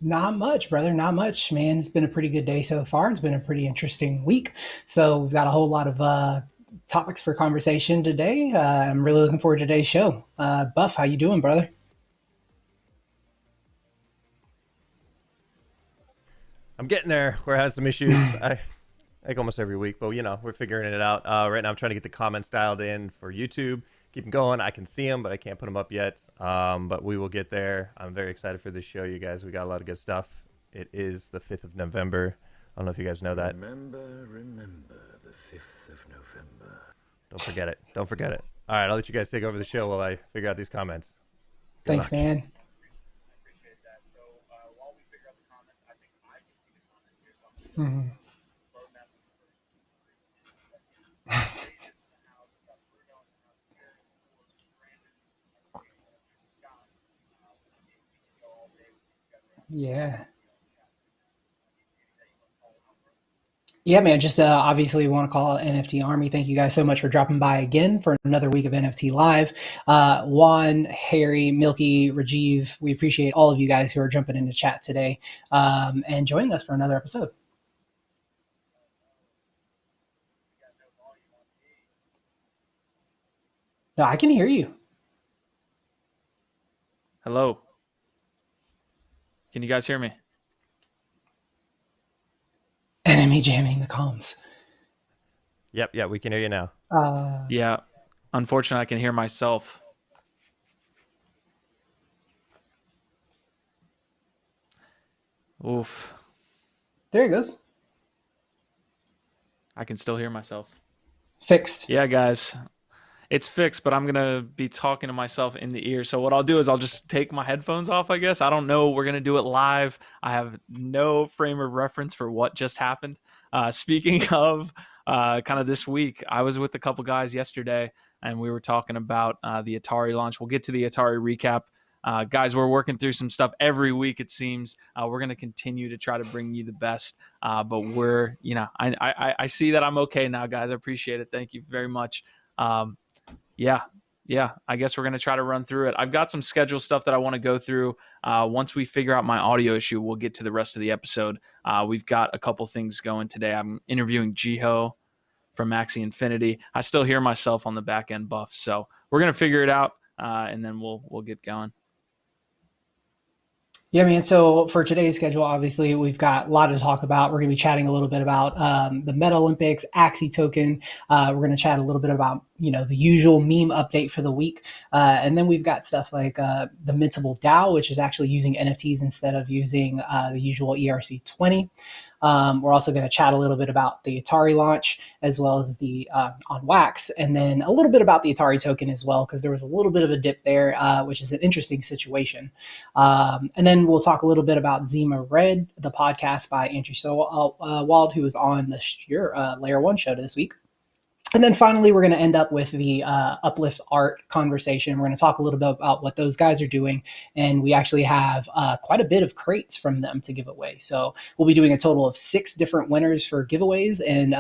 Not much, brother. Not much, man. It's been a pretty good day so far. It's been a pretty interesting week. So we've got a whole lot of topics for conversation today. I'm really looking forward to today's show. Buff, how you doing, brother? I'm getting there. We're having some issues. I like almost every week, but we're figuring it out. Right now, I'm trying to get the comments dialed in for YouTube. Keep them going. I can see them, but I can't put them up yet. But we will get there. I'm very excited for this show, you guys. We got a lot of good stuff. It is the 5th of November. I don't know if you guys know that. Remember the 5th of November. Don't forget it. Don't forget it. All right, I'll let you guys take over the show while I figure out these comments. Good Thanks, luck. man. Mhm. Yeah. Yeah, man. Just obviously want to call out NFT Army. Thank you guys so much for dropping by again for another week of NFT Live. Juan, Harry, Milky, Rajiv, we appreciate all of you guys who are jumping into chat today and joining us for another episode. No, I can hear you. Hello. Can you guys hear me? Enemy jamming the comms. Yep, we can hear you now. Yeah. Unfortunately, I can hear myself. Oof. There it goes. I can still hear myself. Fixed. Yeah, guys. It's fixed, but I'm going to be talking to myself in the ear. So what I'll do is I'll just take my headphones off, I guess. I don't know. We're going to do it live. I have no frame of reference for what just happened. Speaking of kind of this week, I was with a couple guys yesterday, and we were talking about the Atari launch. We'll get to the Atari recap. Guys, we're working through some stuff every week, it seems. We're going to continue to try to bring you the best. But we're, I see that I'm okay now, guys. I appreciate it. Thank you very much. Yeah, yeah. I guess we're going to try to run through it. I've got some schedule stuff that I want to go through. Once we figure out my audio issue, we'll get to the rest of the episode. We've got a couple things going today. I'm interviewing Jiho from Axie Infinity. I still hear myself on the back end buff, so we're going to figure it out, and then we'll get going. Yeah, man. So for today's schedule, obviously, we've got a lot to talk about. We're going to be chatting a little bit about the Metalympics, Axie token. We're going to chat a little bit about, the usual meme update for the week. And then we've got stuff like the Mintable DAO, which is actually using NFTs instead of using the usual ERC20. We're also going to chat a little bit about the Atari launch as well as the on Wax, and then a little bit about the Atari token as well, because there was a little bit of a dip there, which is an interesting situation. And then we'll talk a little bit about Zima Red, the podcast by Andrew Sowald, who was on the Layer One show this week. And then finally, we're going to end up with the Uplift Art conversation. We're going to talk a little bit about what those guys are doing. And we actually have quite a bit of crates from them to give away. So we'll be doing a total of 6 different winners for giveaways. And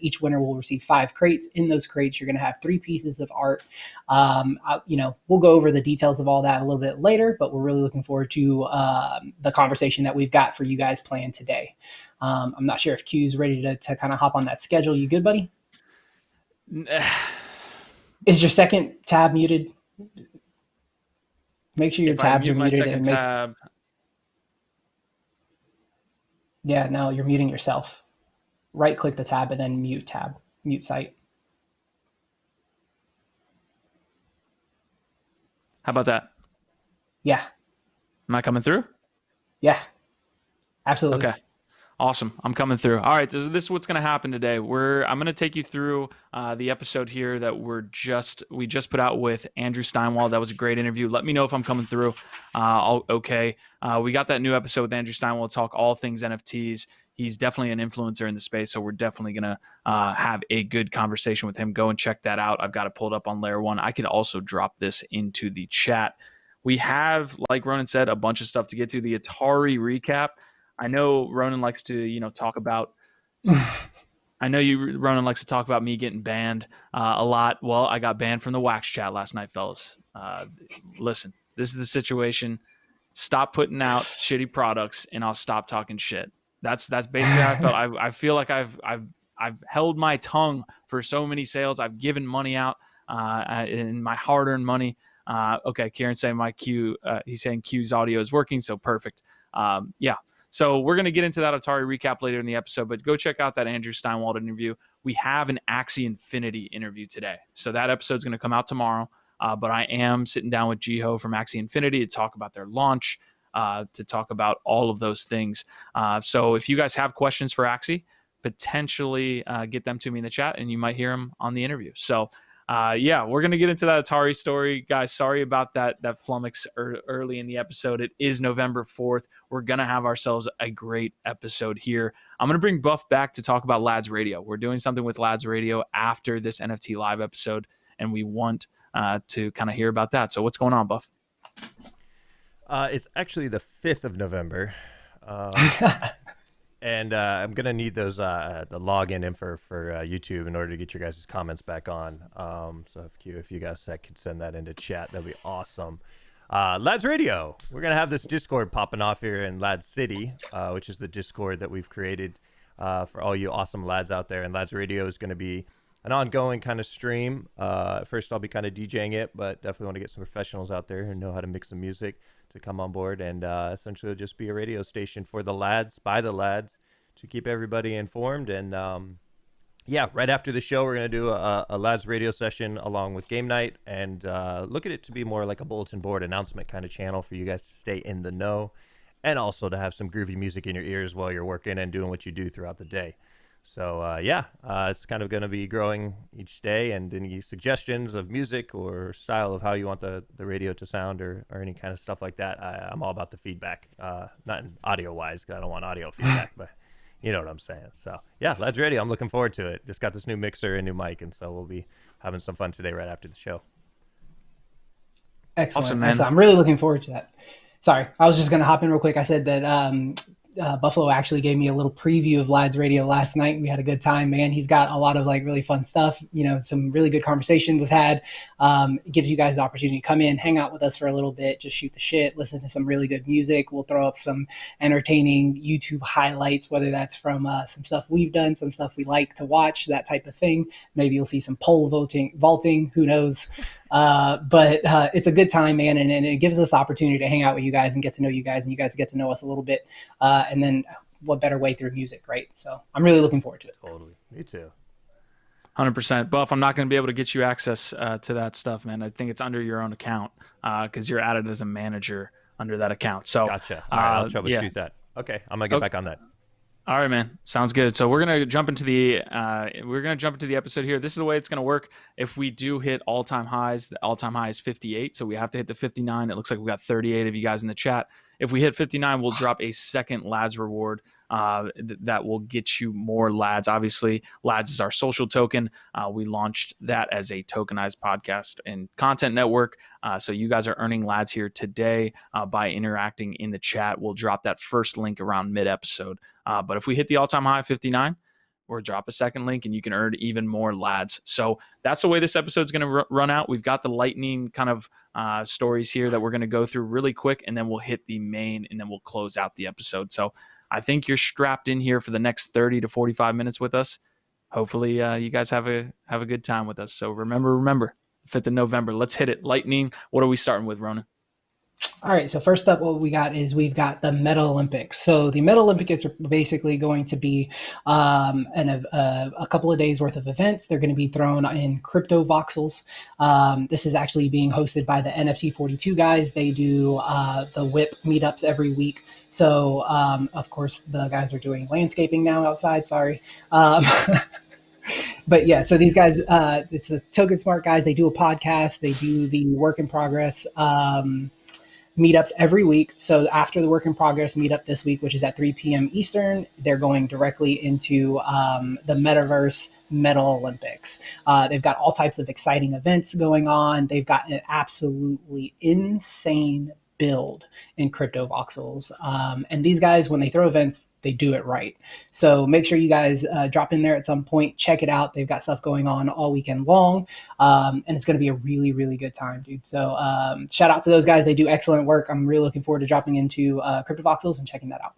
each winner will receive 5 crates. In those crates, you're going to have 3 pieces of art. We'll go over the details of all that a little bit later. But we're really looking forward to the conversation that we've got for you guys planned today. I'm not sure if Q's ready to kind of hop on that schedule. You good, buddy? Is your second tab muted? Make sure your If I tabs are mute my muted second tab, Yeah, no, you're muting yourself. Right click the tab and then mute tab, mute site. how about that? Yeah, Am I coming through? yeah, absolutely. Okay. Awesome. I'm coming through. All right. This is what's going to happen today. I'm going to take you through the episode here that we just put out with Andrew Steinwald. That was a great interview. Let me know if I'm coming through. Okay. We got that new episode with Andrew Steinwald, talk all things NFTs. He's definitely an influencer in the space, so we're definitely going to have a good conversation with him. Go and check that out. I've got it pulled up on Layer 1. I could also drop this into the chat. We have, like Ronin said, a bunch of stuff to get to. The Atari recap. I know Ronin likes to, talk about. Ronin likes to talk about me getting banned a lot. Well, I got banned from the Wax chat last night, fellas. Listen, this is the situation. stop putting out shitty products and I'll stop talking shit. That's basically how I felt. I feel like I've held my tongue for so many sales. I've given money out in my hard-earned money. Okay, Kieran's saying my Q, he's saying Q's audio is working, so perfect. Yeah. So we're going to get into that Atari recap later in the episode, but go check out that Andrew Steinwald interview. We have an Axie Infinity interview today. So that episode's going to come out tomorrow. But I am sitting down with Jiho from Axie Infinity to talk about their launch, to talk about all of those things. So if you guys have questions for Axie, potentially get them to me in the chat, and you might hear them on the interview. So yeah, we're going to get into that Atari story. Guys, sorry about that flummox early in the episode. It is November 4th. We're going to have ourselves a great episode here. I'm going to bring Buff back to talk about Lads Radio. We're doing something with Lads Radio after this NFT Live episode, and we want to kind of hear about that. So what's going on, Buff? It's actually the 5th of November. And I'm going to need those the login info for YouTube in order to get your guys' comments back on. So if you guys could send that into chat, that'd be awesome. Lads Radio. We're going to have this Discord popping off here in Lads City, which is the Discord that we've created for all you awesome lads out there. And Lads Radio is going to be an ongoing kind of stream. First, I'll be kind of DJing it, but definitely want to get some professionals out there who know how to mix some music to come on board, and essentially just be a radio station for the lads, by the lads, to keep everybody informed. And yeah, right after the show, we're going to do a lads radio session along with game night, and look at it to be more like a bulletin board announcement kind of channel for you guys to stay in the know, and also to have some groovy music in your ears while you're working and doing what you do throughout the day. So yeah, it's kind of going to be growing each day, and any suggestions of music or style of how you want the radio to sound, or any kind of stuff like that, I'm all about the feedback, not audio wise, because I don't want audio feedback, but you know what I'm saying. So yeah, Lads Radio, I'm looking forward to it. Just got this new mixer and new mic, and so we'll be having some fun today right after the show. Excellent. Awesome, man. I'm really looking forward to that. Sorry, I was just going to hop in real quick. I said that Buffalo actually gave me a little preview of Lads Radio last night. We had a good time, man. He's got a lot of like really fun stuff. You know, some really good conversation was had. It gives you guys the opportunity to come in, hang out with us for a little bit, just shoot the shit, listen to some really good music. We'll throw up some entertaining YouTube highlights, whether that's from some stuff we've done, some stuff we like to watch, that type of thing. Maybe you'll see some pole vaulting, who knows? But it's a good time, man, and it gives us the opportunity to hang out with you guys and get to know you guys, and you guys get to know us a little bit. And then what better way through music, right? So I'm really looking forward to it. Totally. Me too. 100%. Buff, I'm not going to be able to get you access to that stuff, man. I think it's under your own account because you're added as a manager under that account. So gotcha. All right, I'll troubleshoot that. Okay, I'm going to get back on that. All right, man. Sounds good. So we're gonna jump into the episode here. This is the way it's gonna work. If we do hit all-time highs, the all-time high is 58, so we have to hit the 59. It looks like we got 38 of you guys in the chat. If we hit 59, we'll drop a second Lads reward that will get you more Lads. Obviously, Lads is our social token. We launched that as a tokenized podcast and content network. So you guys are earning Lads here today by interacting in the chat. We'll drop that first link around mid-episode. But if we hit the all-time high 59, we'll drop a second link and you can earn even more Lads. So that's the way this episode's going to run out. We've got the lightning kind of stories here that we're going to go through really quick, and then we'll hit the main, and then we'll close out the episode. So I think you're strapped in here for the next 30 to 45 minutes with us. Hopefully you guys have a good time with us. So remember, 5th of November. Let's hit it. Lightning. What are we starting with, Ronin? All right, so first up, what we've got the Metalympics. So the Metalympics are basically going to be a couple of days worth of events. They're going to be thrown in crypto voxels. This is actually being hosted by the NFT 42 guys. They do the WHIP meetups every week. So, of course, the guys are doing landscaping now outside. Sorry. But yeah, so these guys, it's the Token Smart guys. They do a podcast. They do the work in progress meetups every week. So after the work in progress meetup this week, which is at 3 p.m. Eastern, they're going directly into the metaverse Metalympics. They've got all types of exciting events going on. They've got an absolutely insane build in crypto voxels. And these guys, when they throw events, they do it right. So make sure you guys drop in there at some point, check it out. They've got stuff going on all weekend long, and it's going to be a really, really good time, dude. So shout out to those guys. They do excellent work. I'm really looking forward to dropping into crypto voxels and checking that out.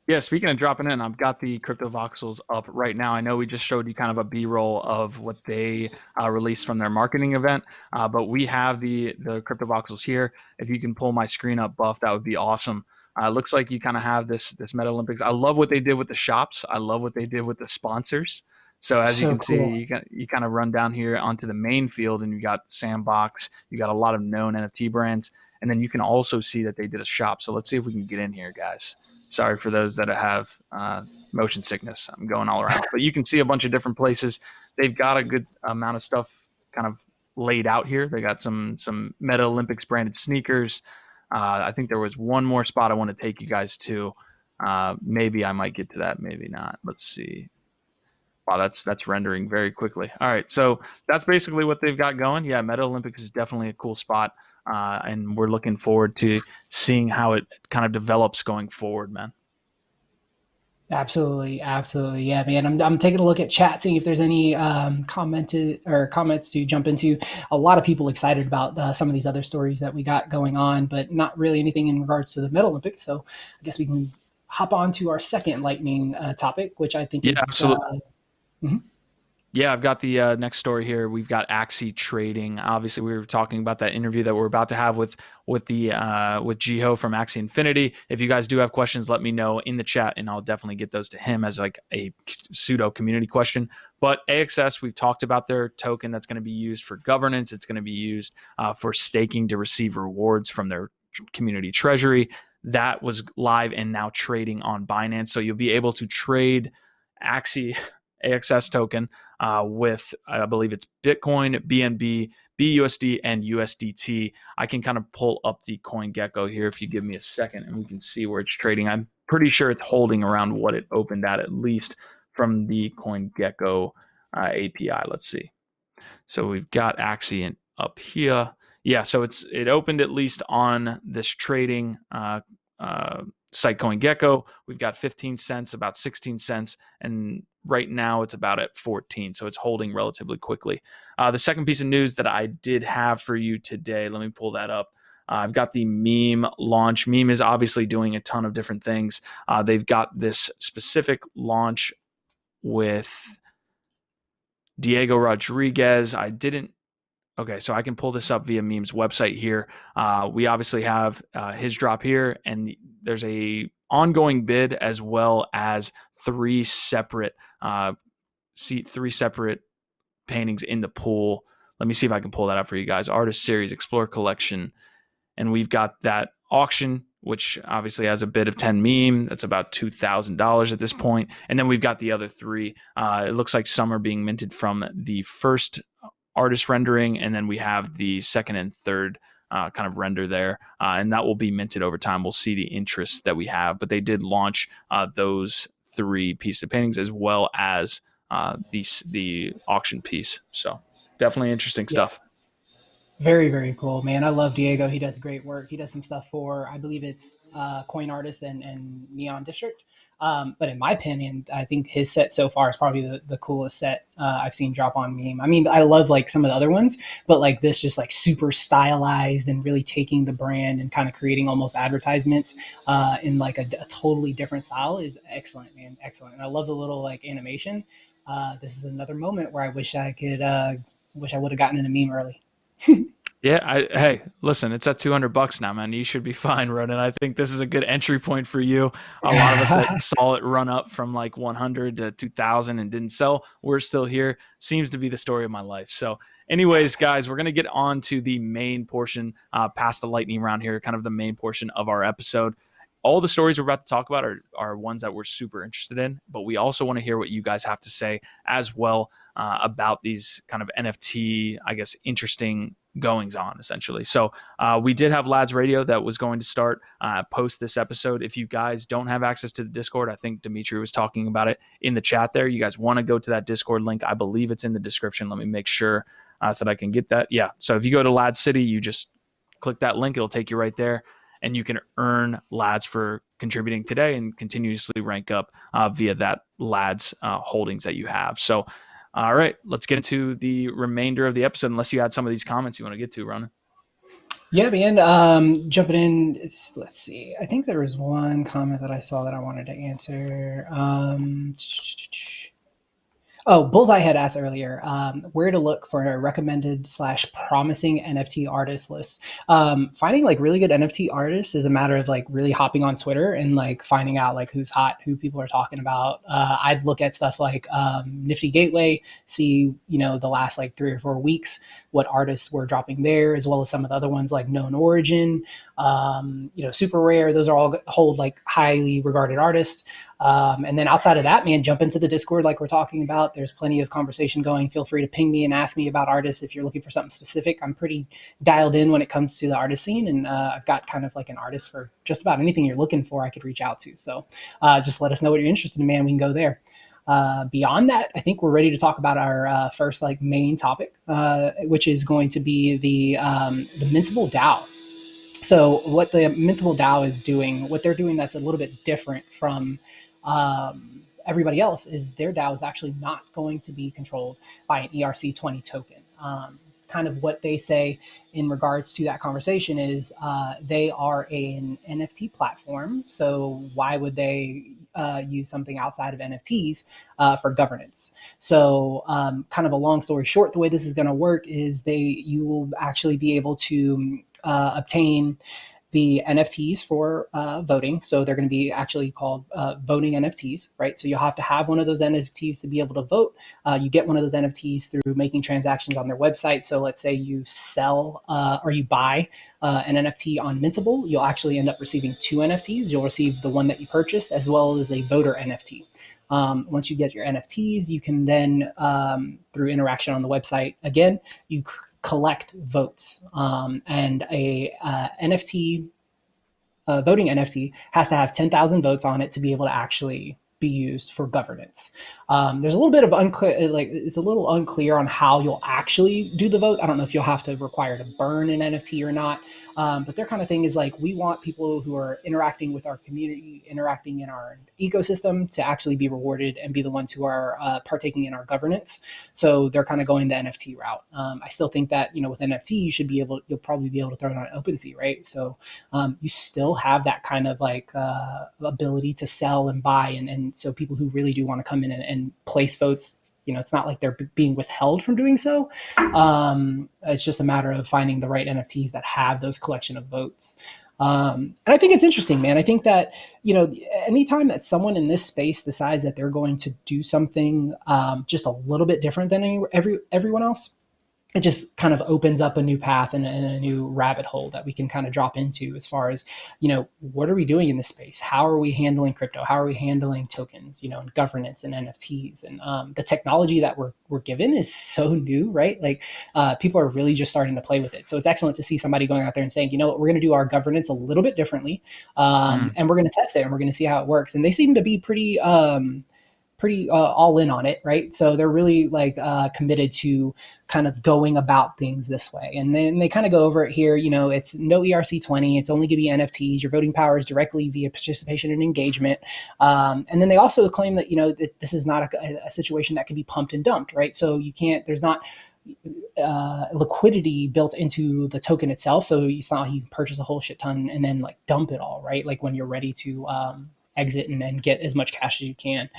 Yeah, speaking of dropping in, I've got the crypto voxels up right now. I know we just showed you kind of a B-roll of what they released from their marketing event, but we have the crypto voxels here. If you can pull my screen up, Buff, that would be awesome. Looks like you kind of have this Metalympics. I love what they did with the shops. I love what they did with the sponsors. So as you can see, you kind of run down here onto the main field, and you got Sandbox. You got a lot of known NFT brands, and then you can also see that they did a shop. So let's see if we can get in here, guys. Sorry for those that have motion sickness. I'm going all around. But you can see a bunch of different places. They've got a good amount of stuff kind of laid out here. They got some Metalympics branded sneakers. I think there was one more spot I want to take you guys to. Maybe I might get to that. Maybe not. Let's see. Wow, that's rendering very quickly. All right, so that's basically what they've got going. Yeah, Metalympics is definitely a cool spot. And we're looking forward to seeing how it kind of develops going forward, man. Absolutely, absolutely, yeah, man. I'm taking a look at chat, seeing if there's any comments to jump into. A lot of people excited about some of these other stories that we got going on, but not really anything in regards to the Metalympics. So I guess we can hop on to our second lightning topic, which I think is absolutely. Yeah, I've got the next story here. We've got Axie trading. Obviously, we were talking about that interview that we're about to have with Jiho from Axie Infinity. If you guys do have questions, let me know in the chat, and I'll definitely get those to him as like a pseudo community question. But AXS, we've talked about their token that's going to be used for governance. It's going to be used for staking to receive rewards from their community treasury. That was live and now trading on Binance. So you'll be able to trade Axie AXS token with, I believe it's Bitcoin, BNB, BUSD, and USDT. I can kind of pull up the CoinGecko here if you give me a second, and we can see where it's trading. I'm pretty sure it's holding around what it opened at least from the CoinGecko API. Let's see. So we've got Axie up here. Yeah, so it opened at least on this trading site CoinGecko. We've got 15 cents, about 16 cents, and right now it's about at 14, so it's holding relatively quickly. The second piece of news that I did have for you today, let me pull that up. I've got the Meme launch. Meme is obviously doing a ton of different things. They've got this specific launch with Diego Rodriguez. Okay, so I can pull this up via Meme's website here. We obviously have his drop here, and there's a ongoing bid as well as three separate paintings in the pool. Let me see if I can pull that up for you guys. Artist Series, Explore Collection, and we've got that auction, which obviously has a bid of 10 Meme. That's about $2,000 at this point. And then we've got the other three. It looks like some are being minted from the first artist rendering, and then we have the second and third kind of render there, and that will be minted over time. We'll see the interest that we have, but they did launch those three pieces of paintings as well as the auction piece. So definitely interesting stuff. Very, very cool, man. I love Diego. He does great work. He does some stuff for, I believe it's Coin Artist and Neon District. But in my opinion, I think his set so far is probably the coolest set I've seen drop on Meme. I mean, I love like some of the other ones, but like this just like super stylized and really taking the brand and kind of creating almost advertisements in like a totally different style is excellent, man. Excellent. And I love the little like animation. This is another moment where I wish I would have gotten into Meme early. Yeah, hey, listen, it's at $200 now, man. You should be fine, Ronin. I think this is a good entry point for you. A lot of us that saw it run up from like 100 to 2,000 and didn't sell, we're still here. Seems to be the story of my life. So anyways, guys, we're going to get on to the main portion, past the lightning round here, kind of the main portion of our episode. All the stories we're about to talk about are ones that we're super interested in, but we also want to hear what you guys have to say as well about these kind of NFT, I guess, interesting goings on essentially. So we did have Lads Radio that was going to start post this episode. If you guys don't have access to the Discord, I think Dimitri was talking about it in the chat there. You guys want to go to that Discord link. I believe it's in the description. Let me make sure so that I can get that. Yeah. So if you go to Lad City, you just click that link. It'll take you right there, and you can earn lads for contributing today and continuously rank up via that lads holdings that you have. So, all right, let's get into the remainder of the episode, unless you had some of these comments you want to get to, Ronan. Yeah, man. Jumping in, let's see. I think there was one comment that I saw that I wanted to answer. Bullseye had asked earlier where to look for a recommended / promising NFT artist list. Finding like really good NFT artists is a matter of like really hopping on Twitter and like finding out like who's hot, who people are talking about. I'd look at stuff like Nifty Gateway, see, the last like 3 or 4 weeks, what artists were dropping there, as well as some of the other ones like Known Origin, Super Rare. Those are all hold like highly regarded artists. And then outside of that, man, jump into the Discord like we're talking about. There's plenty of conversation going. Feel free to ping me and ask me about artists if you're looking for something specific. I'm pretty dialed in when it comes to the artist scene, and I've got kind of like an artist for just about anything you're looking for I could reach out to. So just let us know what you're interested in, man. We can go there. Beyond that, I think we're ready to talk about our first like main topic, which is going to be the Mintable DAO. So what the Mintable DAO is doing, what they're doing that's a little bit different from everybody else, is their DAO is actually not going to be controlled by an ERC20 token. Kind of what they say in regards to that conversation is they are an NFT platform. So why would they use something outside of NFTs for governance? So kind of a long story short, the way this is going to work is you will actually be able to obtain the NFTs for voting. So they're going to be actually called voting NFTs, right? So you'll have to have one of those NFTs to be able to vote. You get one of those NFTs through making transactions on their website. So let's say you sell or you buy an NFT on Mintable, you'll actually end up receiving 2 NFTs. You'll receive the one that you purchased as well as a voter NFT. Once you get your NFTs, you can then, through interaction on the website, again, you collect votes, and a NFT voting NFT has to have 10,000 votes on it to be able to actually be used for governance. There's a little bit of unclear, like it's a little unclear on how you'll actually do the vote. I don't know if you'll have to require to burn an NFT or not. But their kind of thing is like, we want people who are interacting with our community, interacting in our ecosystem, to actually be rewarded and be the ones who are partaking in our governance. So they're kind of going the NFT route. I still think that, with NFT, you'll probably be able to throw it on OpenSea, right? So you still have that kind of like ability to sell and buy. And so people who really do want to come in and place votes, it's not like they're being withheld from doing so. It's just a matter of finding the right NFTs that have those collection of votes. And I think it's interesting, man. I think that, anytime that someone in this space decides that they're going to do something just a little bit different than everyone else, it just kind of opens up a new path and a new rabbit hole that we can kind of drop into as far as, what are we doing in this space? How are we handling crypto? How are we handling tokens, and governance and NFTs? And the technology that we're given is so new, right? Like people are really just starting to play with it. So it's excellent to see somebody going out there and saying, we're going to do our governance a little bit differently. And we're going to test it and we're going to see how it works. And they seem to be pretty all in on it, right? So they're really like committed to kind of going about things this way. And then they kind of go over it here, it's no ERC20, it's only going to be NFTs, your voting power is directly via participation and engagement. And then they also claim that, that this is not a situation that can be pumped and dumped, right? So there's not liquidity built into the token itself. So it's not like you can purchase a whole shit ton and then like dump it all, right? Like when you're ready to exit and get as much cash as you can.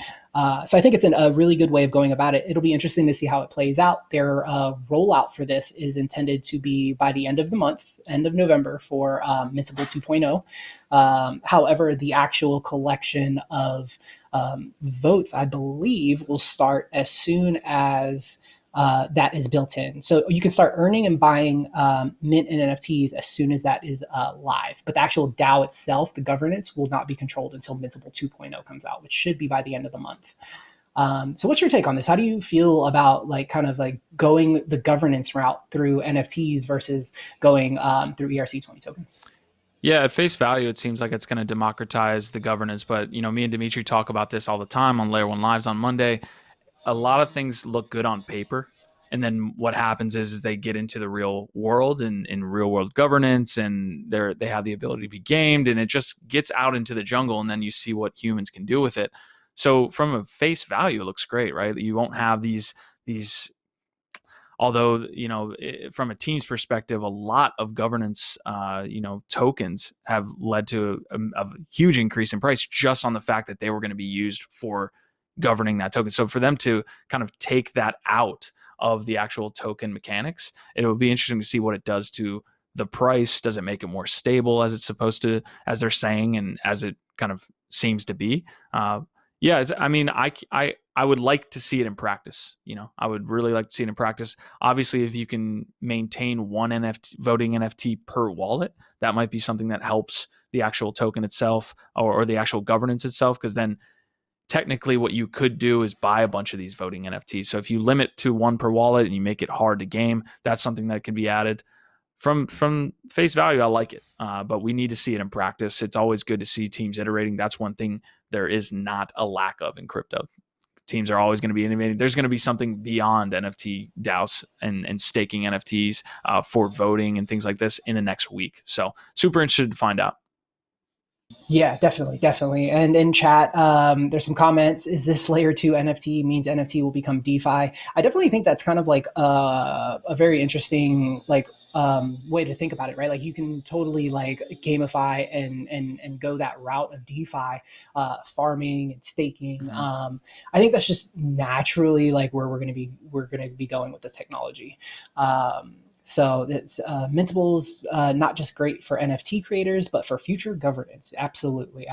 So I think it's a really good way of going about it. It'll be interesting to see how it plays out. Their rollout for this is intended to be by the end of the month, end of November, for Mintable 2.0. However, the actual collection of votes, I believe, will start as soon as that is built in. So you can start earning and buying mint and NFTs as soon as that is live. But the actual DAO itself, the governance, will not be controlled until Mintable 2.0 comes out, which should be by the end of the month. So what's your take on this? How do you feel about like kind of like going the governance route through NFTs versus going through ERC20 tokens? Yeah, at face value, it seems like it's going to democratize the governance. But, me and Dimitri talk about this all the time on Layer 1 Lives on Monday. A lot of things look good on paper, And then what happens is they get into the real world and in real world governance, and they have the ability to be gamed, and it just gets out into the jungle, and then you see what humans can do with it. So from a face value, it looks great, right? You won't have these although, from a team's perspective, a lot of governance, tokens have led to a huge increase in price just on the fact that they were going to be used for governing that token. So for them to kind of take that out of the actual token mechanics, it would be interesting to see what it does to the price. Does it make it more stable as it's supposed to, as they're saying, and as it kind of seems to be? I would like to see it in practice. I would really like to see it in practice. Obviously, if you can maintain one NFT voting NFT per wallet, that might be something that helps the actual token itself or the actual governance itself, because then technically what you could do is buy a bunch of these voting NFTs. So if you limit to one per wallet and you make it hard to game, that's something that can be added. From face value, I like it, but we need to see it in practice. It's always good to see teams iterating. That's one thing there is not a lack of in crypto. Teams are always going to be innovating. There's going to be something beyond NFT DAOs and staking NFTs for voting and things like this in the next week. So super interested to find out. Yeah, definitely. And in chat, there's some comments. Is this layer 2 NFT means NFT will become DeFi? I definitely think that's kind of like a very interesting way to think about it, right? Like you can totally like gamify and go that route of DeFi, farming and staking. Mm-hmm. I think that's just naturally like where we're gonna be going with this technology. So it's Mintable's not just great for NFT creators, but for future governance. Absolutely.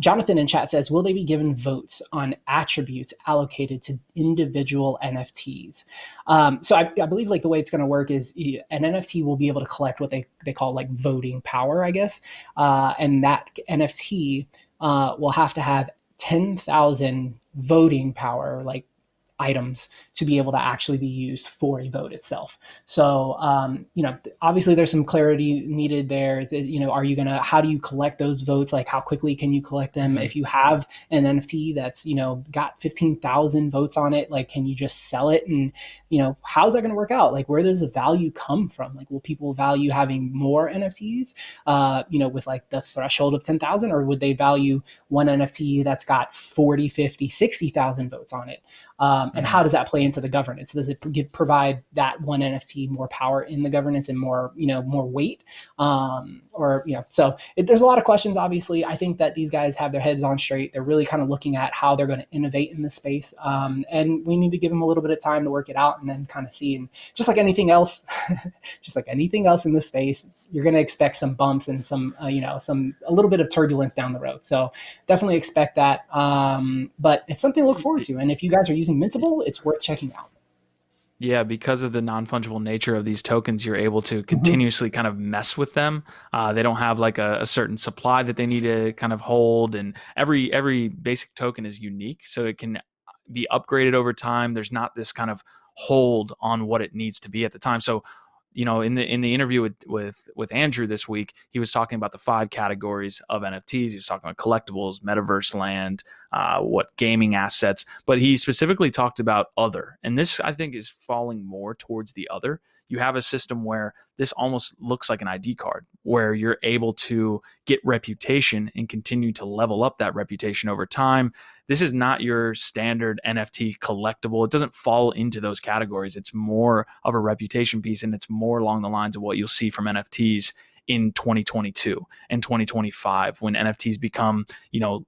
Jonathan in chat says, will they be given votes on attributes allocated to individual NFTs? So I believe like the way it's going to work is an NFT will be able to collect what they call like voting power, I guess. And that NFT will have to have 10,000 voting power, like items, to be able to actually be used for a vote itself. So, obviously there's some clarity needed there. How do you collect those votes? Like how quickly can you collect them? If you have an NFT that's, got 15,000 votes on it, like, can you just sell it? And, how's that going to work out? Like, where does the value come from? Like, will people value having more NFTs, with like the threshold of 10,000, or would they value one NFT that's got 40, 50, 60,000 votes on it? And how does that play into the governance? Does it provide that one NFT more power in the governance and more weight? There's a lot of questions, obviously. I think that these guys have their heads on straight. They're really kind of looking at how they're going to innovate in this space. And we need to give them a little bit of time to work it out and then kind of see. And just like anything else, in this space, you're going to expect some bumps and a little bit of turbulence down the road. So definitely expect that. But it's something to look forward to. And if you guys are using Mintable, it's worth checking out. Yeah, because of the non-fungible nature of these tokens, you're able to continuously kind of mess with them. They don't have like a certain supply that they need to kind of hold, and every basic token is unique, so it can be upgraded over time. There's not this kind of hold on what it needs to be at the time. So, in the interview with Andrew this week, he was talking about the 5 categories of NFTs. He was talking about collectibles, metaverse land, what gaming assets, but he specifically talked about other. And this, I think, is falling more towards the other. You have a system where this almost looks like an ID card, where you're able to get reputation and continue to level up that reputation over time. This is not your standard NFT collectible. It doesn't fall into those categories. It's more of a reputation piece, and it's more along the lines of what you'll see from NFTs in 2022 and 2025, when NFTs become,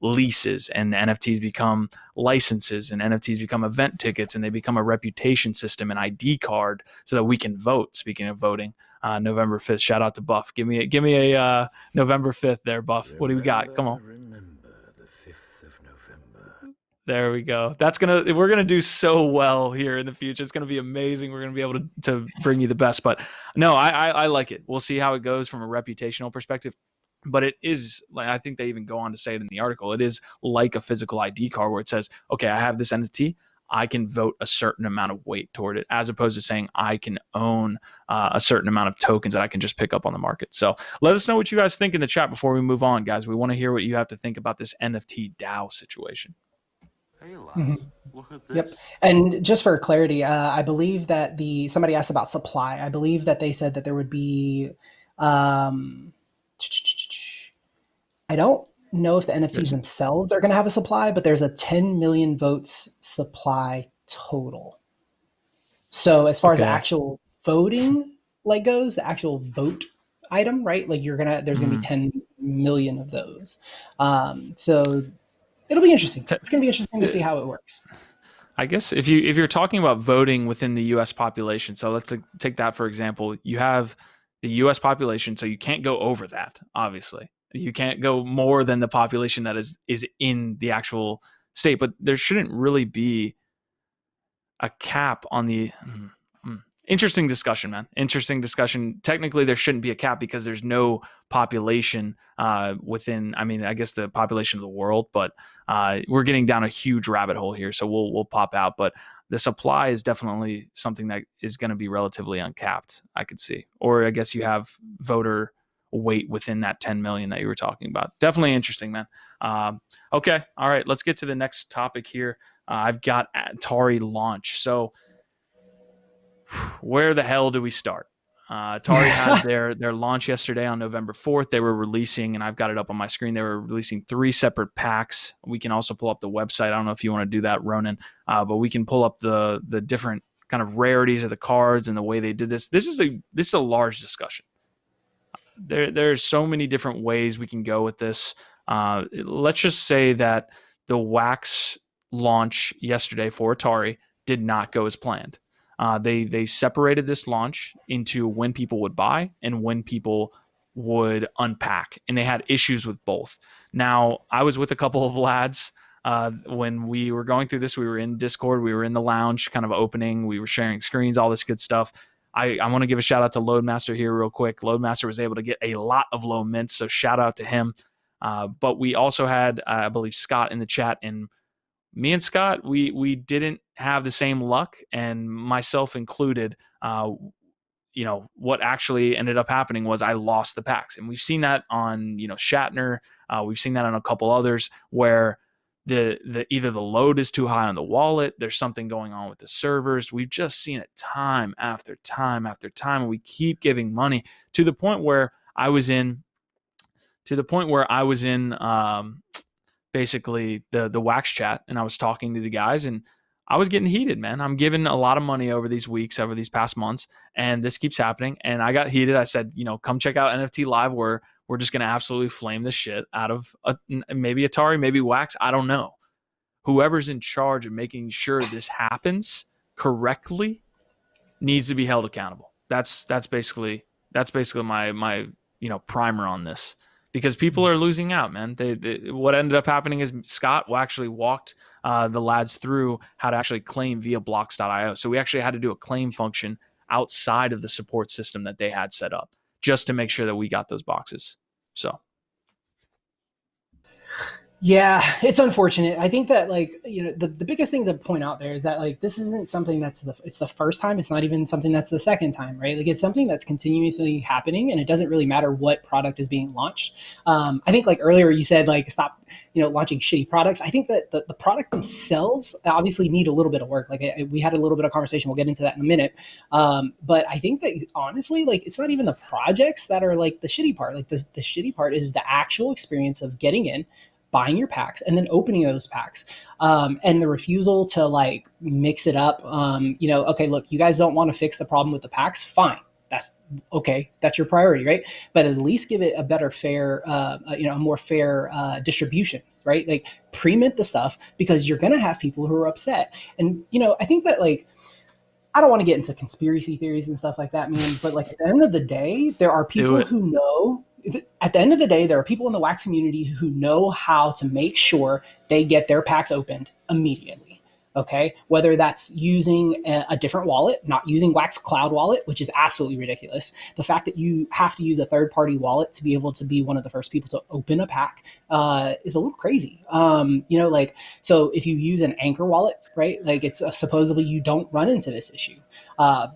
leases, and NFTs become licenses, and NFTs become event tickets, and they become a reputation system, an ID card, so that we can vote. Speaking of voting, November 5th, shout out to Buff. Give me a November 5th there, Buff. What do we got? Come on. Remember the 5th of November. There we go. We're gonna do so well here in the future. It's gonna be amazing. We're gonna be able to bring you the best. But no, I like it. We'll see how it goes from a reputational perspective. But it is, like, I think they even go on to say it in the article, it is like a physical ID card where it says, okay, I have this NFT, I can vote a certain amount of weight toward it, as opposed to saying I can own a certain amount of tokens that I can just pick up on the market. So let us know what you guys think in the chat before we move on, guys. We want to hear what you have to think about this NFT DAO situation. Hey lads, Mhm. look at Yep. this. And just for clarity, I believe that somebody asked about supply. I believe that they said that there would be, um, I don't know if the NFTs There's themselves are going to have a supply, but there's a 10 million votes supply total. So as far as the okay. actual voting like goes, the actual vote item, right? Like there's gonna be Mm. 10 million of those. So it'll be interesting. Te- It's gonna be interesting to uh, see how it works. I guess if you're talking about voting within the U.S. population, so let's take that for example. You have the U.S. population, so you can't go over that. Obviously, you can't go more than the population that is in the actual state. But there shouldn't really be a cap on the. Interesting discussion, man. Interesting discussion. Technically, there shouldn't be a cap because there's no population within. I mean, I guess the population of the world, but we're getting down a huge rabbit hole here, so we'll pop out. But the supply is definitely something that is going to be relatively uncapped. I could see, or I guess you have voter weight within that 10 million that you were talking about. Definitely interesting, man. Okay, all right. Let's get to the next topic here. I've got Atari launch. So where the hell do we start? Atari had their launch yesterday on November 4th. They were releasing, and I've got it up on my screen. They were releasing 3 separate packs. We can also pull up the website. I don't know if you want to do that, Ronin, but we can pull up the different kind of rarities of the cards and the way they did this. This is a large discussion. There's so many different ways we can go with this. Let's just say that the wax launch yesterday for Atari did not go as planned. They separated this launch into when people would buy and when people would unpack, and they had issues with both. Now, I was with a couple of lads when we were going through this. We were in Discord, we were in the lounge, kind of opening, we were sharing screens, all this good stuff. I want to give a shout out to Loadmaster here real quick. Loadmaster was able to get a lot of low mints, so shout out to him. But we also had, I believe, Scott in the chat, and me and Scott, we didn't have the same luck, and myself included. What actually ended up happening was I lost the packs, and we've seen that on Shatner. We've seen that on a couple others where the either the load is too high on the wallet, there's something going on with the servers. We've just seen it time after time after time, and we keep giving money to the point where I was in basically the wax chat, and I was talking to the guys, and I was getting heated, man. I'm giving a lot of money over these weeks, over these past months, and this keeps happening. And I got heated. I said, come check out NFTLive, where we're just going to absolutely flame the shit out of maybe Atari, maybe Wax. I don't know. Whoever's in charge of making sure this happens correctly needs to be held accountable. That's basically my primer on this, because people are losing out, man. What ended up happening is Scott actually walked the lads through how to actually claim via blocks.io. So we actually had to do a claim function outside of the support system that they had set up just to make sure that we got those boxes. So Yeah, it's unfortunate. I think that the biggest thing to point out there is that this isn't something it's the first time. It's not even something that's the second time, right? Like it's something that's continuously happening, and it doesn't really matter what product is being launched. I think earlier you said stop launching shitty products. I think that the product themselves obviously need a little bit of work. We had a little bit of conversation. We'll get into that in a minute. But I think that honestly, it's not even the projects that are the shitty part. The shitty part is the actual experience of getting in, buying your packs, and then opening those packs, and the refusal to mix it up. Okay, look, you guys don't want to fix the problem with the packs, fine, that's okay, that's your priority, right? But at least give it a better fair a more fair distribution, right? Pre-mint the stuff, because you're gonna have people who are upset. And I think that I don't want to get into conspiracy theories and stuff like that, man, but at the end of the day, there are people who know. At the end of the day, there are people in the wax community who know how to make sure they get their packs opened immediately. Okay, whether that's using a different wallet, not using Wax Cloud Wallet, which is absolutely ridiculous. The fact that you have to use a third-party wallet to be able to be one of the first people to open a pack is a little crazy. So if you use an Anchor wallet, right, it's supposedly you don't run into this issue.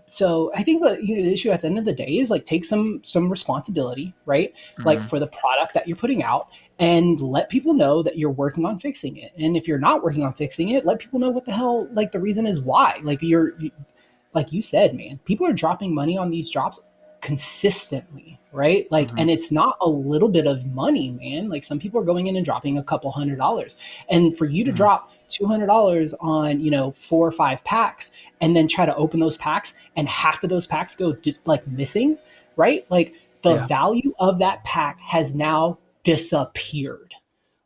So I think that the issue at the end of the day is take some responsibility, right, mm-hmm. For the product that you're putting out, and let people know that you're working on fixing it. And if you're not working on fixing it, let people know what the hell, like, the reason is why. Like, like you said, man, people are dropping money on these drops consistently, right? Like, Mm-hmm. and it's not a little bit of money, man. Like, some people are going in and dropping a couple $100s. And for you to Mm-hmm. drop $200 on, 4 or 5 packs, and then try to open those packs and half of those packs go like missing, right? Like, the Yeah, value of that pack has now disappeared.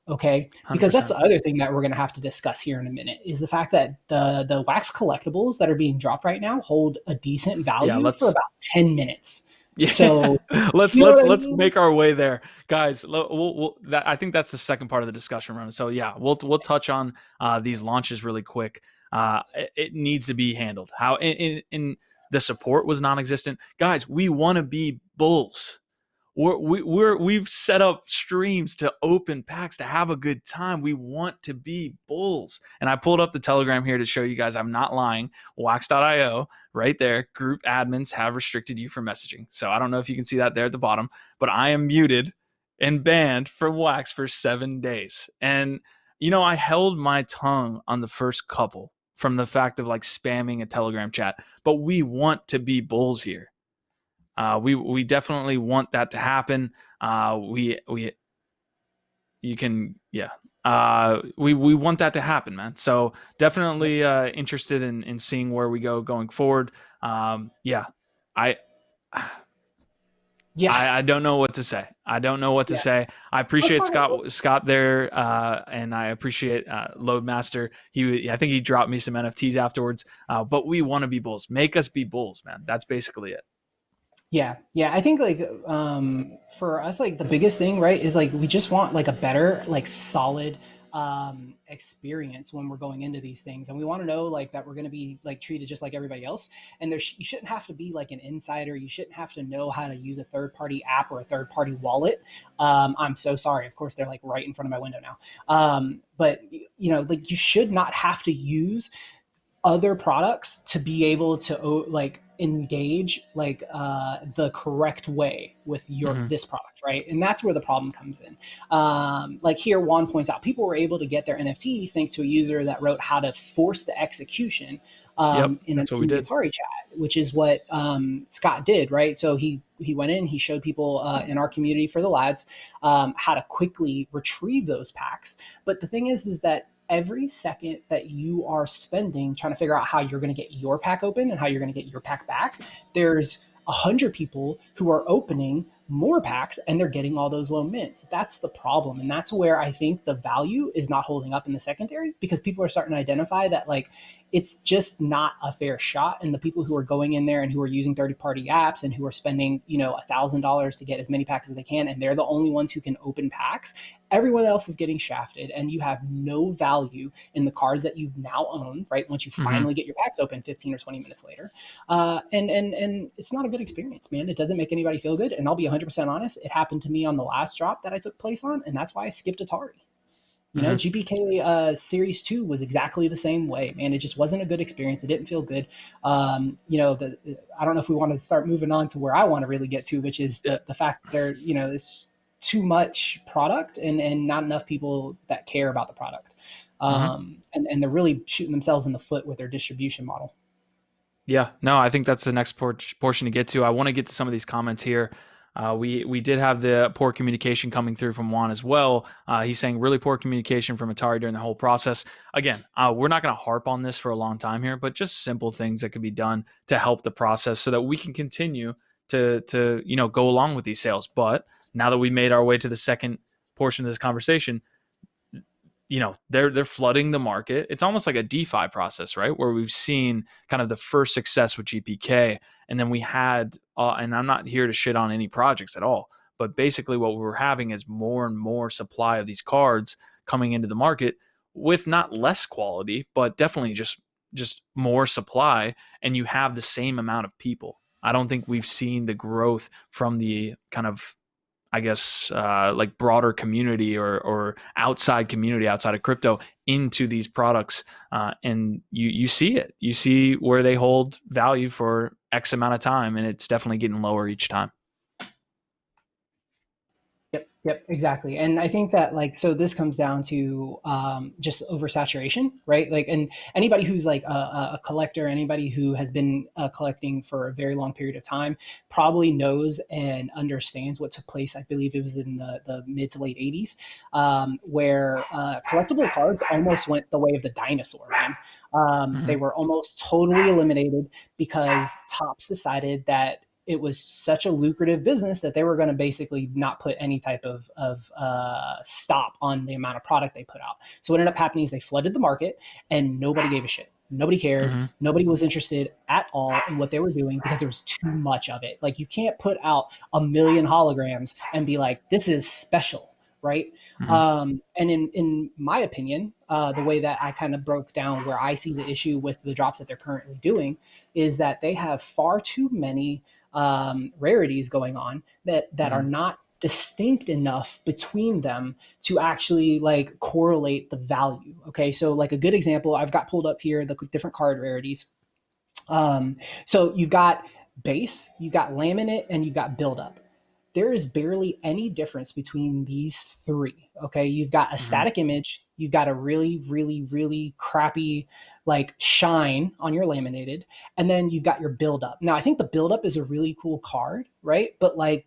Okay, because that's 100%. the other thing that we're going to have to discuss here in a minute is the fact that the wax collectibles that are being dropped right now hold a decent Yeah, value for let's about 10 minutes. yeah, So, let's you know let's what I let's mean? make our way there, guys. I think that's the second part of the discussion round. So yeah, we'll touch on these launches really quick. It needs to be handled. How in the support was non-existent, guys. We want to be bulls. We've set up streams to open packs to have a good time. We want to be bulls. And I pulled up the Telegram here to show you guys I'm not lying. Wax.io right there. Group admins have restricted you from messaging. So I don't know if you can see that there at the bottom, but I am muted and banned from Wax for 7 days. And I held my tongue on the first couple from the fact of like spamming a Telegram chat, but we want to be bulls here. We definitely want that to happen. We you can yeah. We want that to happen, man. So definitely interested in seeing where we go going forward. Yeah, I. Yeah, I don't know what to say. I don't know what to yeah. say. I Let's appreciate talk. Scott there, and I appreciate Loadmaster. I think he dropped me some NFTs afterwards. But we want to be bulls. Make us be bulls, man. That's basically it. Yeah, yeah. I think, like, for us, like, the biggest thing, right, is like we just want like a better, like, solid experience when we're going into these things, and we want to know, like, that we're going to be like treated just like everybody else. And you shouldn't have to be like an insider. You shouldn't have to know how to use a third party app or a third party wallet. I'm so sorry. Of course, they're like right in front of my window now. But like, you should not have to use other products to be able to, like, engage, like, the correct way with Mm-hmm. this product, right? And that's where the problem comes in. Like, here Juan points out, people were able to get their NFTs thanks to a user that wrote how to force the execution Yep, in, that's what we in the did. Atari chat, which is what Scott did, right? So he went in, he showed people in our community for the lads how to quickly retrieve those packs. But the thing is that every second that you are spending trying to figure out how you're going to get your pack open and how you're going to get your pack back, there's 100 people who are opening more packs and they're getting all those low mints. That's the problem. And that's where I think the value is not holding up in the secondary, because people are starting to identify that, like, it's just not a fair shot. And the people who are going in there and who are using third-party apps and who are spending, $1,000 to get as many packs as they can, and they're the only ones who can open packs, everyone else is getting shafted, and you have no value in the cards that you've now owned, right? Once you Mm-hmm. finally get your packs open 15 or 20 minutes later. And it's not a good experience, man. It doesn't make anybody feel good. And I'll be 100% honest, it happened to me on the last drop that I took place on, and that's why I skipped Atari. Mm-hmm. GPK Series 2 was exactly the same way, man. It just wasn't a good experience. It didn't feel good. I don't know if we want to start moving on to where I want to really get to, which is the fact that it's too much product and not enough people that care about the product. Mm-hmm. And they're really shooting themselves in the foot with their distribution model. Yeah, no, I think that's the next portion to get to. I want to get to some of these comments here. We did have the poor communication coming through from Juan as well. He's saying really poor communication from Atari during the whole process. Again, we're not going to harp on this for a long time here, but just simple things that could be done to help the process so that we can continue to go along with these sales. But now that we made our way to the second portion of this conversation, they're flooding the market. It's almost like a DeFi process, right? Where we've seen kind of the first success with GPK, and then we had, and I'm not here to shit on any projects at all, but basically what we were having is more and more supply of these cards coming into the market with not less quality, but definitely just more supply, and you have the same amount of people. I don't think we've seen the growth from the kind of, I guess, like broader community or outside community outside of crypto into these products. And you see it. You see where they hold value for X amount of time, and it's definitely getting lower each time. Yep. Yep, exactly. And I think that like, so this comes down to just oversaturation, right? Like, and anybody who's like a collector, anybody who has been collecting for a very long period of time probably knows and understands what took place. I believe it was in the mid to late 80s, where collectible cards almost went the way of the dinosaur, man. They Hmm. were almost totally eliminated because Topps decided that it was such a lucrative business that they were going to basically not put any type of stop on the amount of product they put out. So what ended up happening is they flooded the market and nobody gave a shit. Nobody cared. Hmm. Nobody was interested at all in what they were doing because there was too much of it. Like you can't put out a million holograms and be like, this is special, right? Hmm. And in my opinion, the way that I kind of broke down where I see the issue with the drops that they're currently doing is that they have far too many rarities going on that are Hmm. not distinct enough between them to actually like correlate the value. Okay, so like a good example, I've got pulled up here the different card rarities. So you've got base, you've got laminate, and you've got buildup. There is barely any difference between these three. Okay, you've got a Hmm. static image, you've got a really, really, really crappy like shine on your laminated, and then you've got your buildup. Now, I think the buildup is a really cool card, right? But like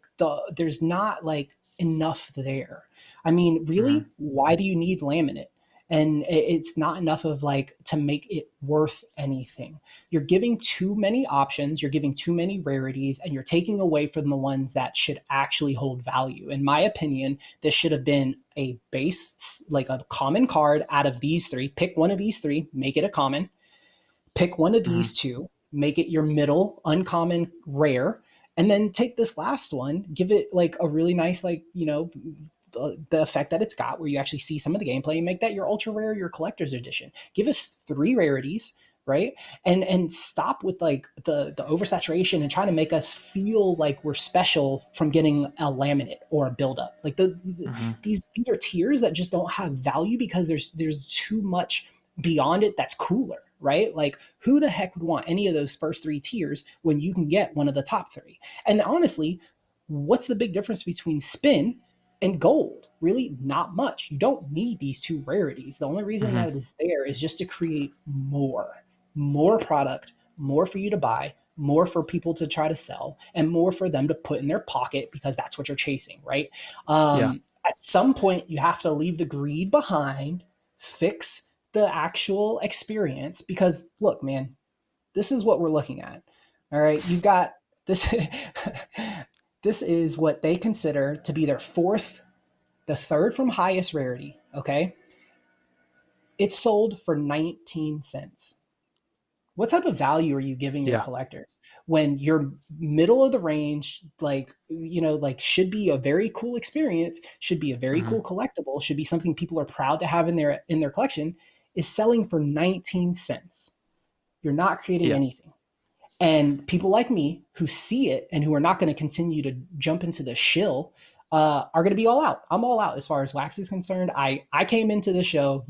there's not like enough there. I mean, Hmm. really, why do you need laminate? And it's not enough of like to make it worth anything. You're giving too many options, you're giving too many rarities, and you're taking away from the ones that should actually hold value. In my opinion, this should have been a base, like a common card out of these three. Pick one of these three, make it a common. Pick one of Hmm. these two, make it your middle, uncommon, rare. And then take this last one, give it like a really nice, like, the effect that it's got where you actually see some of the gameplay and make that your ultra rare, your collector's edition. Give us three rarities, right? And stop with like the oversaturation and trying to make us feel like we're special from getting a laminate or a buildup. Like Hmm. these are tiers that just don't have value because there's too much beyond it that's cooler, right? Like who the heck would want any of those first three tiers when you can get one of the top three? And honestly, what's the big difference between spin and gold? Really, not much. You don't need these two rarities. The only reason Hmm. that is there is just to create more product, more for you to buy, more for people to try to sell, and more for them to put in their pocket because that's what you're chasing, right? Yeah. At some point, you have to leave the greed behind, fix the actual experience because look, man, this is what we're looking at. All right, you've got this. This is what they consider to be their fourth, the third from highest rarity. Okay, it's sold for 19 cents. What type of value are you giving your Yeah. collectors when your middle of the range, like, like should be a very cool experience, should be a very Hmm. cool collectible, should be something people are proud to have in their collection, is selling for 19 cents? You're not creating Yeah. anything. And people like me who see it and who are not going to continue to jump into the shill are going to be all out. I'm all out as far as wax is concerned. I came into the show,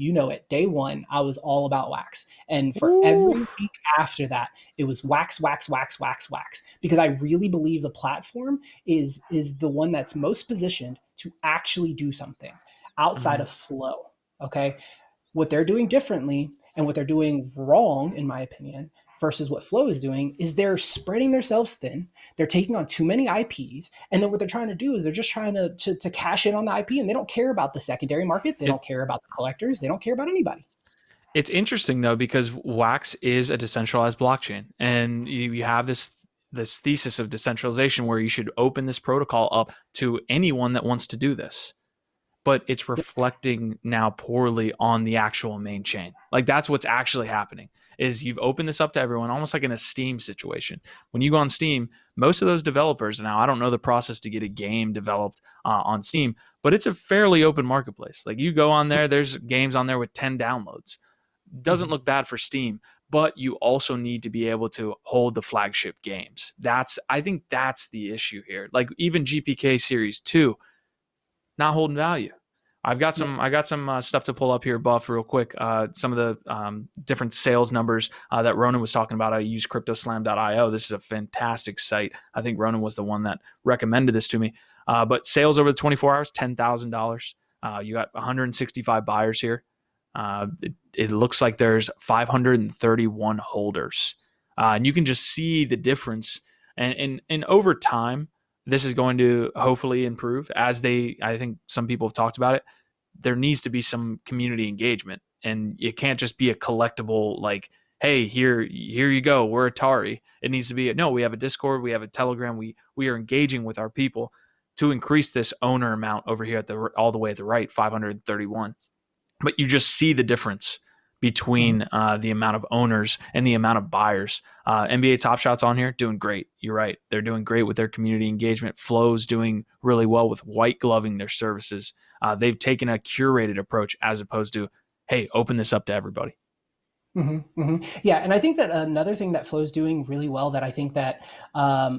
day one, I was all about wax. And for Ooh. every week after that, it was wax, wax, wax, wax, wax. Because I really believe the platform is the one that's most positioned to actually do something outside Hmm. of flow. Okay, what they're doing differently and what they're doing wrong, in my opinion, versus what Flow is doing is they're spreading themselves thin. They're taking on too many IPs. And then what they're trying to do is they're just trying to cash in on the IP and they don't care about the secondary market. They It don't care about the collectors. They don't care about anybody. it's interesting though because Wax is a decentralized blockchain, and you have this thesis of decentralization where you should open this protocol up to anyone that wants to do this. But it's reflecting now poorly on the actual main chain. Like that's what's actually happening is you've opened this up to everyone, almost like in a Steam situation. When you go on Steam, most of those developers now, I don't know the process to get a game developed on Steam, but it's a fairly open marketplace. Like you go on there, there's games on there with 10 downloads. Doesn't Mhm. look bad for Steam, but you also need to be able to hold the flagship games. I think that's the issue here. Like even GPK Series 2 not holding value. Yeah. I got some stuff to pull up here, Buff, real quick. Some of the different sales numbers that Ronin was talking about. I use CryptoSlam.io. This is a fantastic site. I think Ronin was the one that recommended this to me. But sales over the 24 hours, $10,000. You got 165 buyers here. It looks like there's 531 holders. And you can just see the difference. And over time, this is going to hopefully improve as I think some people have talked about it. There needs to be some community engagement, and it can't just be a collectible like, hey, here you go, we're Atari. It needs to be no, we have a Discord, we have a Telegram, we are engaging with our people to increase this owner amount over here at all the way at the right, 531. But you just see the difference between the amount of owners and the amount of buyers. NBA Top Shot's on here doing great. You're right. They're doing great with their community engagement. Flow's doing really well with white gloving their services. They've taken a curated approach as opposed to, hey, open this up to everybody. Yeah, and I think that another thing that Flow's doing really well that I think that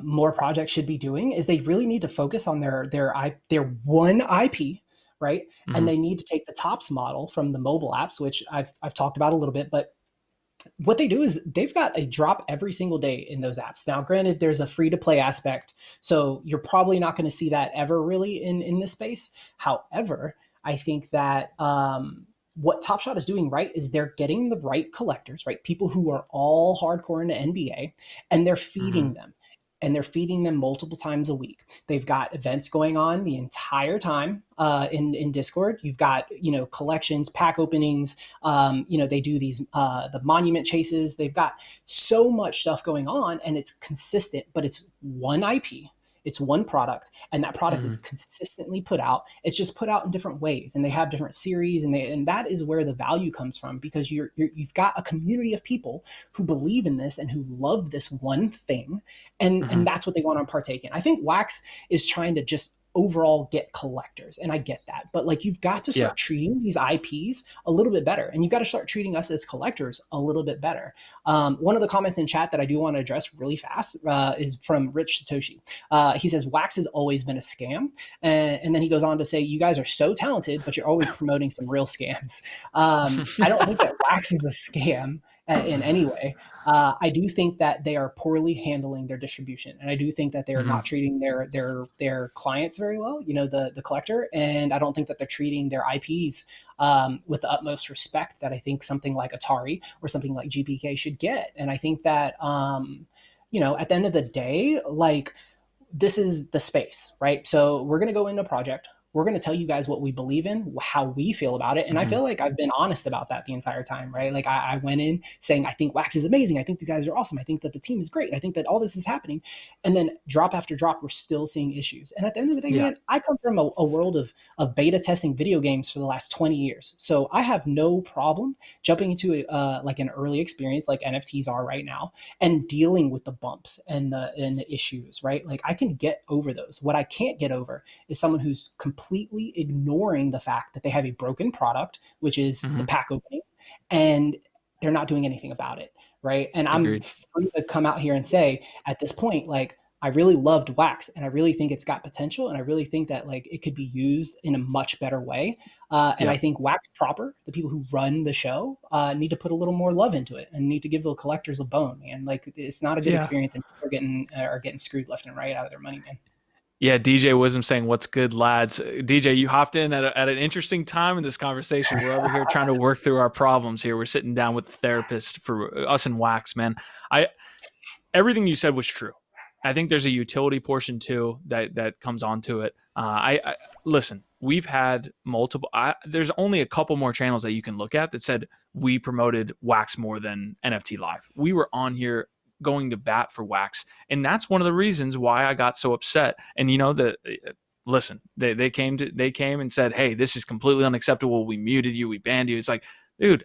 more projects should be doing is they really need to focus on their one IP, right? And they need to take the TOPS model from the mobile apps, which I've talked about a little bit, but what they do is they've got a drop every single day in those apps. Now, granted, there's a free to play aspect, so you're probably not going to see that ever really in this space. However, I think that what Top Shot is doing right is they're getting the right collectors, right? People who are all hardcore into NBA, and they're feeding them. And they're feeding them multiple times a week. They've got events going on the entire time in Discord. You've got, collections, pack openings. They do these the monument chases. They've got so much stuff going on, and it's consistent. But it's one IP. It's one product, and that product is consistently put out. It's just put out in different ways, and they have different series, and that is where the value comes from, because you've got a community of people who believe in this and who love this one thing, and that's what they want to partake in. I think Wax is trying to just overall get collectors, and I get that, but like, you've got to start treating these IPs a little bit better, and you've got to start treating us as collectors a little bit better. One of the comments in chat that I do want to address really fast is from Rich Satoshi. He says Wax has always been a scam, and then he goes on to say, you guys are so talented, but you're always promoting some real scams. I don't think that Wax is a scam in any way. I do think that they are poorly handling their distribution, and I do think that they are not treating their clients very well, the collector, and I don't think that they're treating their IPs with the utmost respect that I think something like Atari or something like GPK should get. And I think that at the end of the day, like, this is the space, right? So we're going to go into a project. We're going to tell you guys what we believe in, how we feel about it. And I feel like I've been honest about that the entire time, right? Like, I went in saying, I think Wax is amazing. I think these guys are awesome. I think that the team is great. I think that all this is happening. And then drop after drop, we're still seing issues. And at the end of the day, man, I come from a world of beta testing video games for the last 20 years. So I have no problem jumping into like an early experience like NFTs are right now and dealing with the bumps and the issues, right? Like, I can get over those. What I can't get over is someone who's completely ignoring the fact that they have a broken product, which is the pack opening, and they're not doing anything about it, right? And I'm free to come out here and say, at this point, like, I really loved Wax, and I really think it's got potential, and I really think that, like, it could be used in a much better way. And I think Wax proper, the people who run the show, need to put a little more love into it and need to give the collectors a bone, man. Like, it's not a good experience, and people are getting screwed left and right out of their money, man. Yeah, DJ Wisdom saying, what's good, lads? DJ, you hopped in at an interesting time in this conversation. We're over here trying to work through our problems here. We're sitting down with the therapist for us and Wax, man. Everything you said was true. I think there's a utility portion too that comes onto it. I listen, we've had multiple. There's only a couple more channels that you can look at that said we promoted Wax more than NFTLive. We were on here going to bat for Wax, and that's one of the reasons why I got so upset. And listen, they came and said, hey, this is completely unacceptable, we muted you, we banned you. It's like, dude,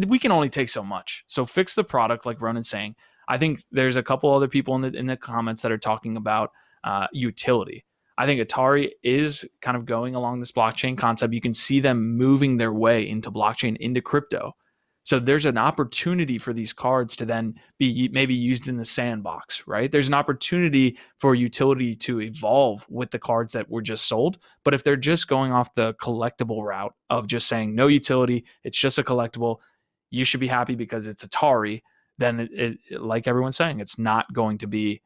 we can only take so much, so fix the product, like Ronin's saying. I think there's a couple other people in the comments that are talking about utility. I think Atari is kind of going along this blockchain concept. You can see them moving their way into blockchain, into crypto. So there's an opportunity for these cards to then be maybe used in the sandbox, right? There's an opportunity for utility to evolve with the cards that were just sold. But if they're just going off the collectible route of just saying no utility, it's just a collectible, you should be happy because it's Atari, then it like everyone's saying, it's not going to be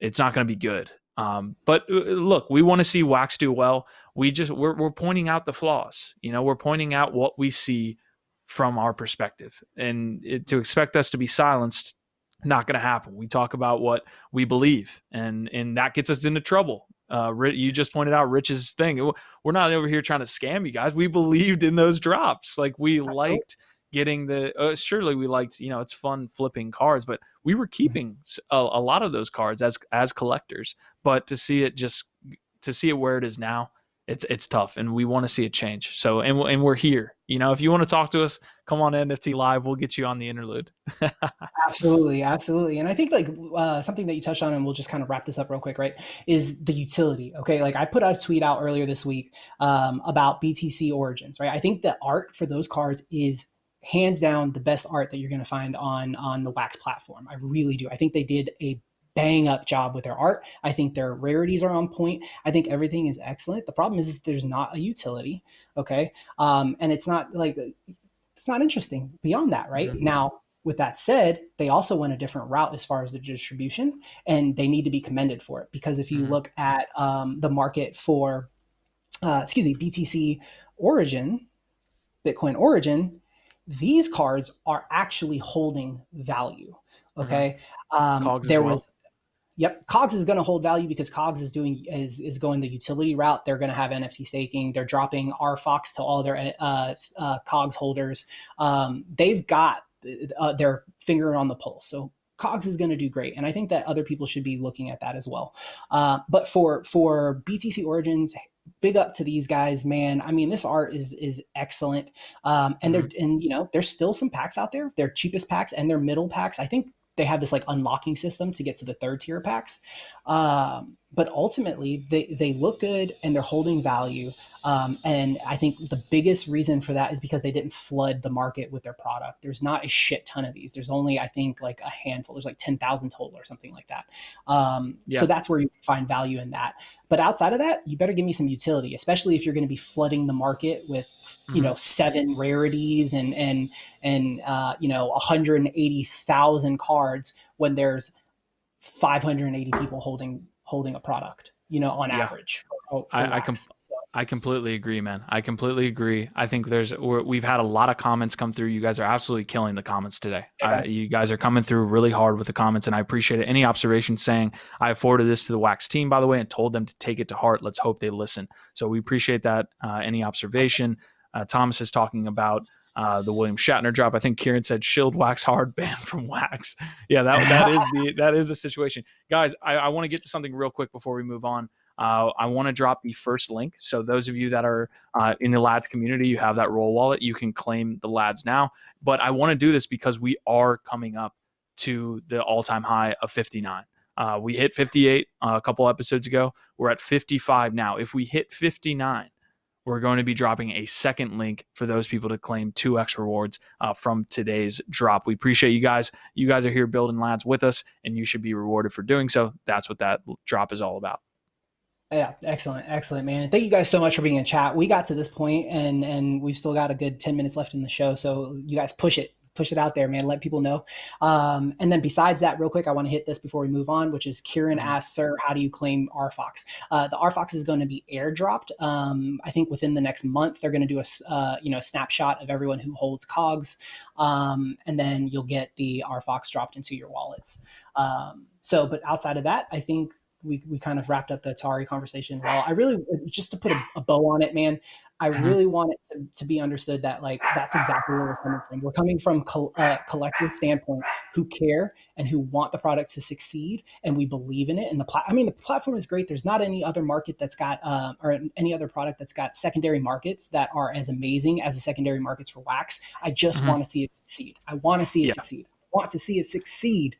good. But look, we want to see Wax do well. We're pointing out the flaws. We're pointing out what we see from our perspective, and to expect us to be silenced, not going to happen. We talk about what we believe, and that gets us into trouble. You just pointed out Rich's thing. We're not over here trying to scam you guys. We believed in those drops. Like, we liked getting surely we liked, it's fun flipping cards, but we were keeping a lot of those cards as collectors. But to see it where it is now, it's tough, and we want to see it change. So, and we're here. If you want to talk to us, come on NFT Live. We'll get you on the interlude. Absolutely. And I think something that you touched on, and we'll just kind of wrap this up real quick, right, is the utility. Okay, like I put a tweet out earlier this week about BTC Origins, right? I think the art for those cards is hands down the best art that you're going to find on the Wax platform. I really do. I think they did a bang up job with their art. I think their rarities are on point. I think everything is excellent. The problem is there's not a utility. Okay. And it's not interesting beyond that, right? Mm-hmm. Now, with that said, they also went a different route as far as the distribution, and they need to be commended for it, because if you look at the market for, BTC Origin, Bitcoin Origin, these cards are actually holding value. Okay. Cogs is going to hold value because Cogs is going the utility route. They're going to have NFT staking. They're dropping RFox to all their Cogs holders. They've got their finger on the pulse. So Cogs is going to do great. And I think that other people should be looking at that as well. But for BTC Origins, big up to these guys, man. I mean, this art is excellent. And there's still some packs out there. Their cheapest packs and their middle packs, I think they have this like unlocking system to get to the third tier packs. But ultimately they look good and they're holding value. And I think the biggest reason for that is because they didn't flood the market with their product. There's not a shit ton of these. There's only, I think, like a handful. There's like 10,000 total or something like that. So that's where you find value in that. But outside of that, you better give me some utility, especially if you're going to be flooding the market with, 7 rarities and 180,000 cards when there's 580 people holding a product, on average. I completely agree, man. I completely agree. I think we've had a lot of comments come through. You guys are absolutely killing the comments today. You guys are coming through really hard with the comments, and I appreciate it. Any observations saying, I forwarded this to the Wax team, by the way, and told them to take it to heart. Let's hope they listen. So we appreciate that. Any observation? Thomas is talking about the William Shatner drop. I think Kieran said shield Wax hard, banned from Wax. Yeah, that is the situation. Guys, I want to get to something real quick before we move on. I want to drop the first link. So those of you that are in the LADS community, you have that roll wallet. You can claim the LADS now. But I want to do this because we are coming up to the all-time high of 59. We hit 58 a couple episodes ago. We're at 55 now. If we hit 59, we're going to be dropping a second link for those people to claim 2x rewards from today's drop. We appreciate you guys. You guys are here building LADS with us, and you should be rewarded for doing so. That's what that drop is all about. Yeah, excellent, man. And thank you guys so much for being in chat. We got to this point, and we've still got a good 10 minutes left in the show. So you guys push it out there, man. Let people know. And then besides that, real quick, I want to hit this before we move on, which is Kieran asks, sir, how do you claim RFox? The RFox is going to be airdropped. I think within the next month, they're going to do a snapshot of everyone who holds Cogs. And then you'll get the RFox dropped into your wallets. But outside of that, I think we kind of wrapped up the Atari conversation well. I really, just to put a bow on it, man, I really want it to be understood that like that's exactly where we're coming from. We're coming from a collective standpoint who care and who want the product to succeed, and we believe in it. And the platform is great. There's not any other market that's got or any other product that's got secondary markets that are as amazing as the secondary markets for Wax. I just want to see it succeed. I want to see it succeed. I want to see it succeed.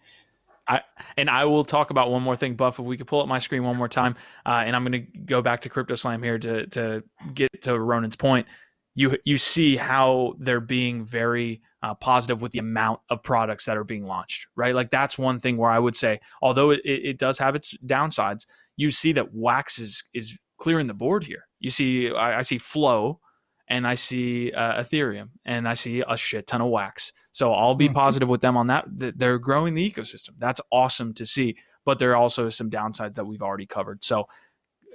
I will talk about one more thing, Buff, if we could pull up my screen one more time. And I'm going to go back to Crypto Slam here to get to Ronin's point. You see how they're being very positive with the amount of products that are being launched, right? Like that's one thing where I would say, although it does have its downsides, you see that Wax is clearing the board here. You see, I see Flow, and I see Ethereum, and I see a shit ton of Wax. So I'll be positive with them on that. They're growing the ecosystem. That's awesome to see. but there are also some downsides that we've already covered. So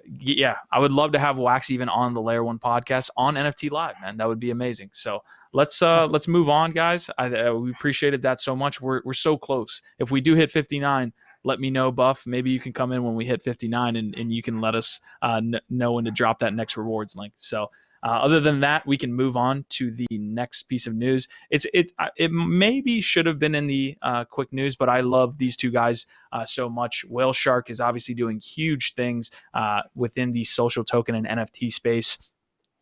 yeah, I would love to have Wax even on the Layer One podcast on NFT Live, man. That would be amazing. So let's move on, guys. We appreciated that so much. We're so close. If we do hit 59, let me know, Buff. Maybe you can come in when we hit 59, and you can let us know when to drop that next rewards link. So other than that, we can move on to the next piece of news. It maybe should have been in the quick news, but I love these two guys so much. WhaleShark is obviously doing huge things within the social token and NFT space.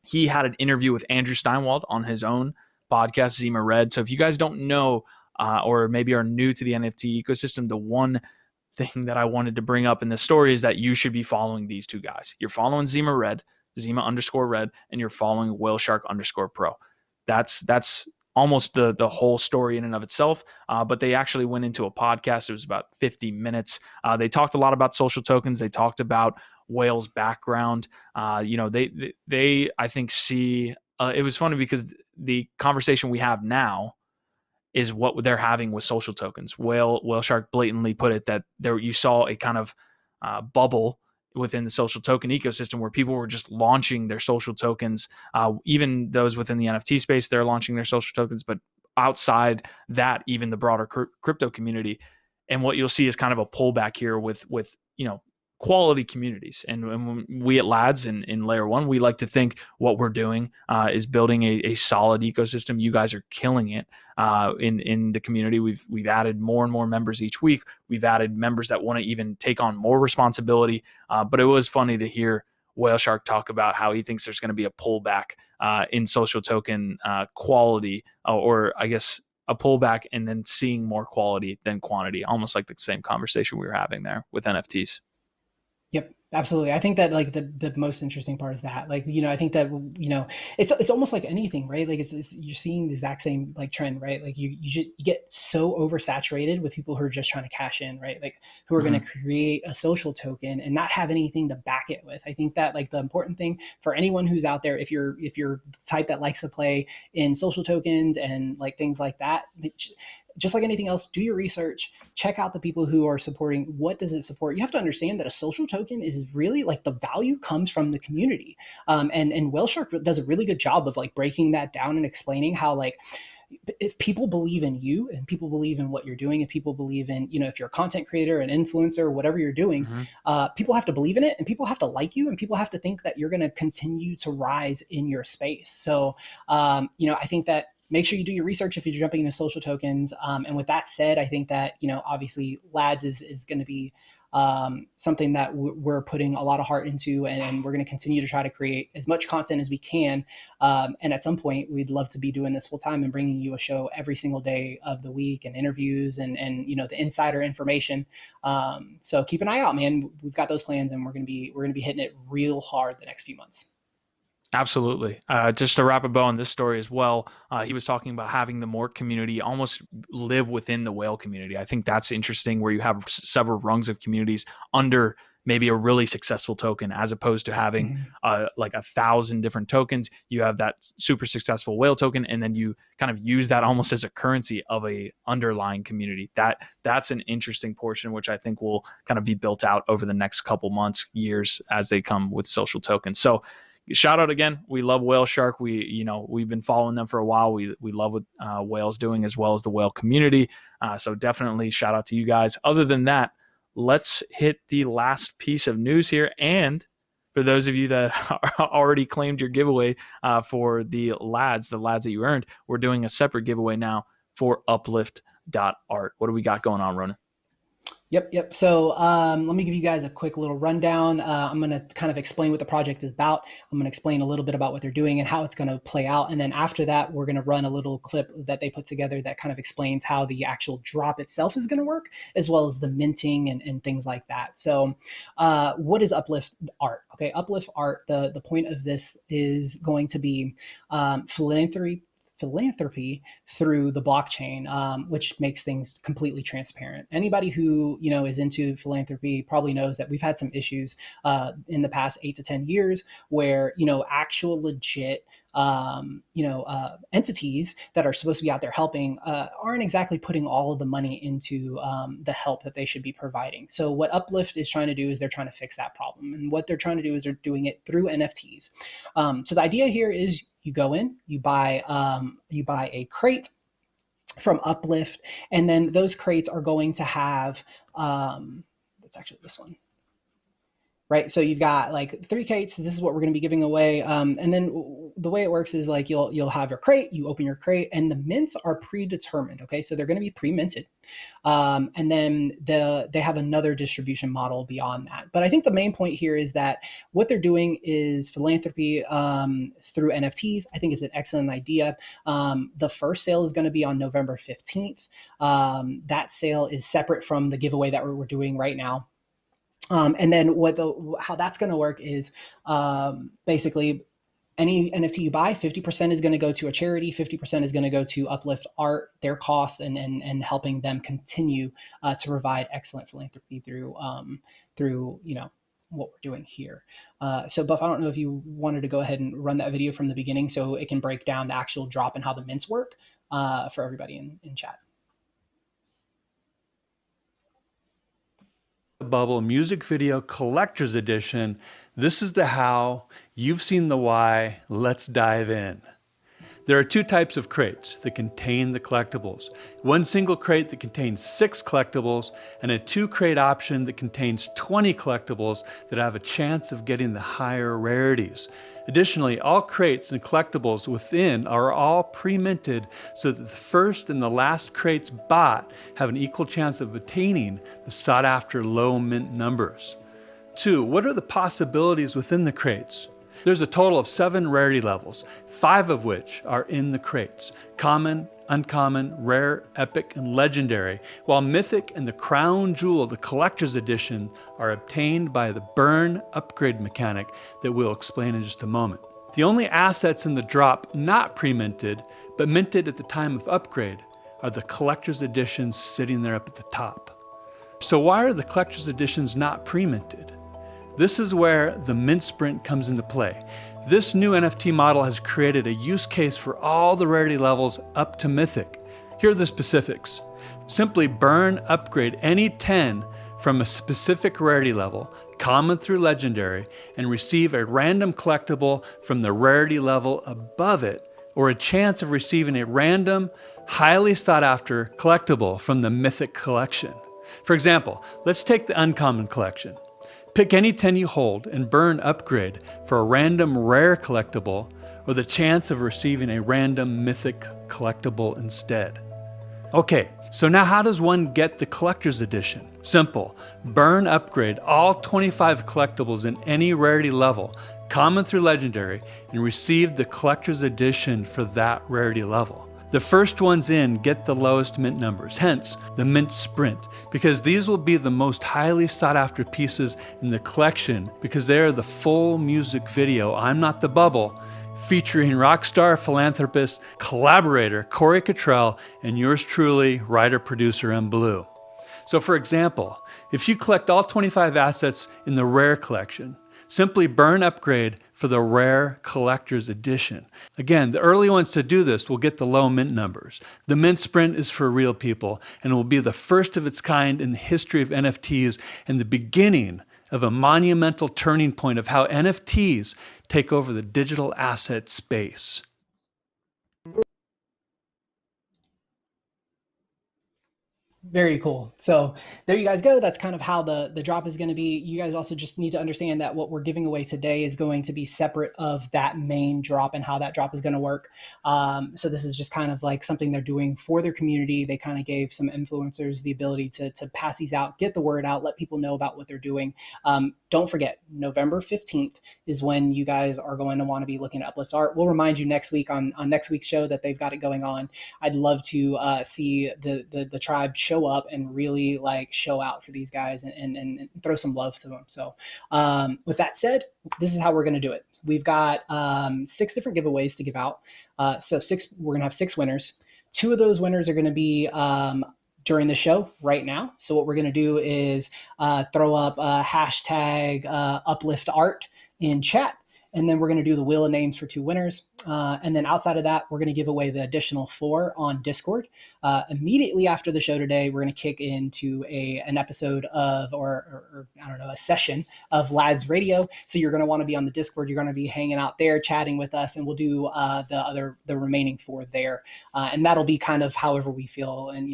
He had an interview with Andrew Steinwald on his own podcast, Zima Red. So if you guys don't know or maybe are new to the NFT ecosystem, the one thing that I wanted to bring up in this story is that you should be following these two guys. You're following Zima Red, Zima_Red, and you're following WhaleShark_Pro. That's almost the whole story in and of itself. But they actually went into a podcast. It was about 50 minutes. They talked a lot about social tokens. They talked about Whale's background. They I think see. It was funny because the conversation we have now is what they're having with social tokens. WhaleShark blatantly put it that there you saw a kind of bubble within the social token ecosystem where people were just launching their social tokens. Even those within the NFT space, they're launching their social tokens, but outside that, even the broader crypto community. And what you'll see is kind of a pullback here with quality communities. And we at Lads in Layer One, we like to think what we're doing is building a solid ecosystem. You guys are killing it in the community. We've added more and more members each week. We've added members that want to even take on more responsibility. But it was funny to hear WhaleShark talk about how he thinks there's going to be a pullback in social token quality, or I guess a pullback, and then seeing more quality than quantity, almost like the same conversation we were having there with NFTs. Yep, absolutely. I think that like the most interesting part is that I think that it's almost like anything, right? Like it's you're seeing the exact same like trend, right? Like you get so oversaturated with people who are just trying to cash in, right? Like who are going to create a social token and not have anything to back it with. I think that like the important thing for anyone who's out there, if you're the type that likes to play in social tokens and like things like that, just like anything else, do your research, check out the people who are supporting. What does it support? You have to understand that a social token is really like the value comes from the community. And WhaleShark does a really good job of like breaking that down and explaining how like, if people believe in you and people believe in what you're doing and people believe in, if you're a content creator, an influencer, whatever you're doing, people have to believe in it and people have to like you and people have to think that you're going to continue to rise in your space. So, I think that make sure you do your research if you're jumping into social tokens. And with that said, I think that, obviously Lads is going to be something that we're putting a lot of heart into, and we're going to continue to try to create as much content as we can. And at some point, we'd love to be doing this full time and bringing you a show every single day of the week and interviews and the insider information. So keep an eye out, man. We've got those plans, and we're going to be hitting it real hard the next few months. Absolutely. Just to wrap a bow on this story as well, he was talking about having the Mork community almost live within the whale community. I think that's interesting, where you have several rungs of communities under maybe a really successful token, as opposed to having like 1,000 different tokens. You have that super successful whale token, and then you kind of use that almost as a currency of a underlying community. That's an interesting portion, which I think will kind of be built out over the next couple months, years, as they come with social tokens. So shout out again. We love WhaleShark. We've been following them for a while. We love what Whale's doing, as well as the whale community. So definitely shout out to you guys. Other than that, let's hit the last piece of news here. And for those of you that already claimed your giveaway for the lads that you earned, we're doing a separate giveaway now for Uplift.Art. What do we got going on, Ronin? Yep. So let me give you guys a quick little rundown. I'm going to kind of explain what the project is about. I'm going to explain a little bit about what they're doing and how it's going to play out. And then after that, we're going to run a little clip that they put together that kind of explains how the actual drop itself is going to work, as well as the minting and things like that. So what is Uplift Art? Okay, Uplift Art, the point of this is going to be philanthropy through the blockchain, which makes things completely transparent. Anybody who is into philanthropy probably knows that we've had some issues in the past 8 to 10 years where actual legit entities that are supposed to be out there helping aren't exactly putting all of the money into the help that they should be providing. So what Uplift is trying to do is they're trying to fix that problem. And what they're trying to do is they're doing it through NFTs. So the idea here is you go in, you buy a crate from Uplift, and then those crates are going to have, that's actually this one. Right, so you've got like 3 crates. This is what we're going to be giving away, and then the way it works is like you'll have your crate, you open your crate, and the mints are predetermined. Okay, so they're going to be pre-minted, and then they have another distribution model beyond that. But I think the main point here is that what they're doing is philanthropy through NFTs. I think is an excellent idea. The first sale is going to be on November 15th. That sale is separate from the giveaway that we're doing right now. And then how that's going to work is basically any NFT you buy, 50% is going to go to a charity, 50% is going to go to Uplift.Art, their costs, and helping them continue to provide excellent philanthropy through what we're doing here. So Buff, I don't know if you wanted to go ahead and run that video from the beginning so it can break down the actual drop and how the mints work for everybody in chat. Bubble music video collector's edition. This is the how, you've seen the why, let's dive in. There are 2 types of crates that contain the collectibles. One single crate that contains 6 collectibles, and a 2 crate option that contains 20 collectibles that have a chance of getting the higher rarities. Additionally, all crates and collectibles within are all pre-minted so that the first and the last crates bought have an equal chance of attaining the sought-after low mint numbers. 2. What are the possibilities within the crates? There's a total of 7 rarity levels, 5 of which are in the crates: common, uncommon, rare, epic, and legendary, while mythic and the crown jewel, the collector's edition, are obtained by the burn upgrade mechanic that we'll explain in just a moment. The only assets in the drop not pre-minted, but minted at the time of upgrade, are the collector's editions sitting there up at the top. So why are the collector's editions not pre-minted? This is where the mint sprint comes into play. This new NFT model has created a use case for all the rarity levels up to mythic. Here are the specifics. Simply burn upgrade any 10 from a specific rarity level, common through legendary, and receive a random collectible from the rarity level above it, or a chance of receiving a random, highly sought after collectible from the mythic collection. For example, let's take the uncommon collection. Pick any 10 you hold and burn upgrade for a random rare collectible or the chance of receiving a random mythic collectible instead. Okay, so now how does one get the collector's edition? Simple. Burn upgrade all 25 collectibles in any rarity level, common through legendary, and receive the collector's edition for that rarity level. The first ones in get the lowest mint numbers, hence the mint sprint, because these will be the most highly sought after pieces in the collection because they are the full music video, I'm Not the Bubble, featuring rockstar philanthropist, collaborator Corey Cottrell and yours truly, writer-producer M Blue. So for example, if you collect all 25 assets in the rare collection, simply burn upgrade for the rare collector's edition. Again, the early ones to do this will get the low mint numbers. The mint sprint is for real people and will be the first of its kind in the history of NFTs and the beginning of a monumental turning point of how NFTs take over the digital asset space. Very cool. So there you guys go. That's kind of how the drop is going to be. You guys also just need to understand that what we're giving away today is going to be separate of that main drop and how that drop is going to work. So this is just kind of like something they're doing for their community. They kind of gave some influencers the ability to pass these out, get the word out, let people know about what they're doing. don't forget, November 15th is when you guys are going to want to be looking at Uplift Art. We'll remind you next week on next week's show that they've got it going on. I'd love to see the tribe show up and really like show out for these guys and throw some love to them. So with that said, this is how we're going to do it. We've got 6 different giveaways to give out. We're going to have 6 winners. 2 of those winners are going to be during the show right now. So what we're going to do is throw up hashtag uplift art in chat. And then we're going to do the wheel of names for 2 winners. And then outside of that, we're going to give away the additional 4 on Discord. Immediately after the show today, we're going to kick into an episode of, or I don't know, a session of Lads Radio. So you're going to want to be on the Discord. You're going to be hanging out there, chatting with us, and we'll do the remaining 4 there. And that'll be kind of however we feel. And,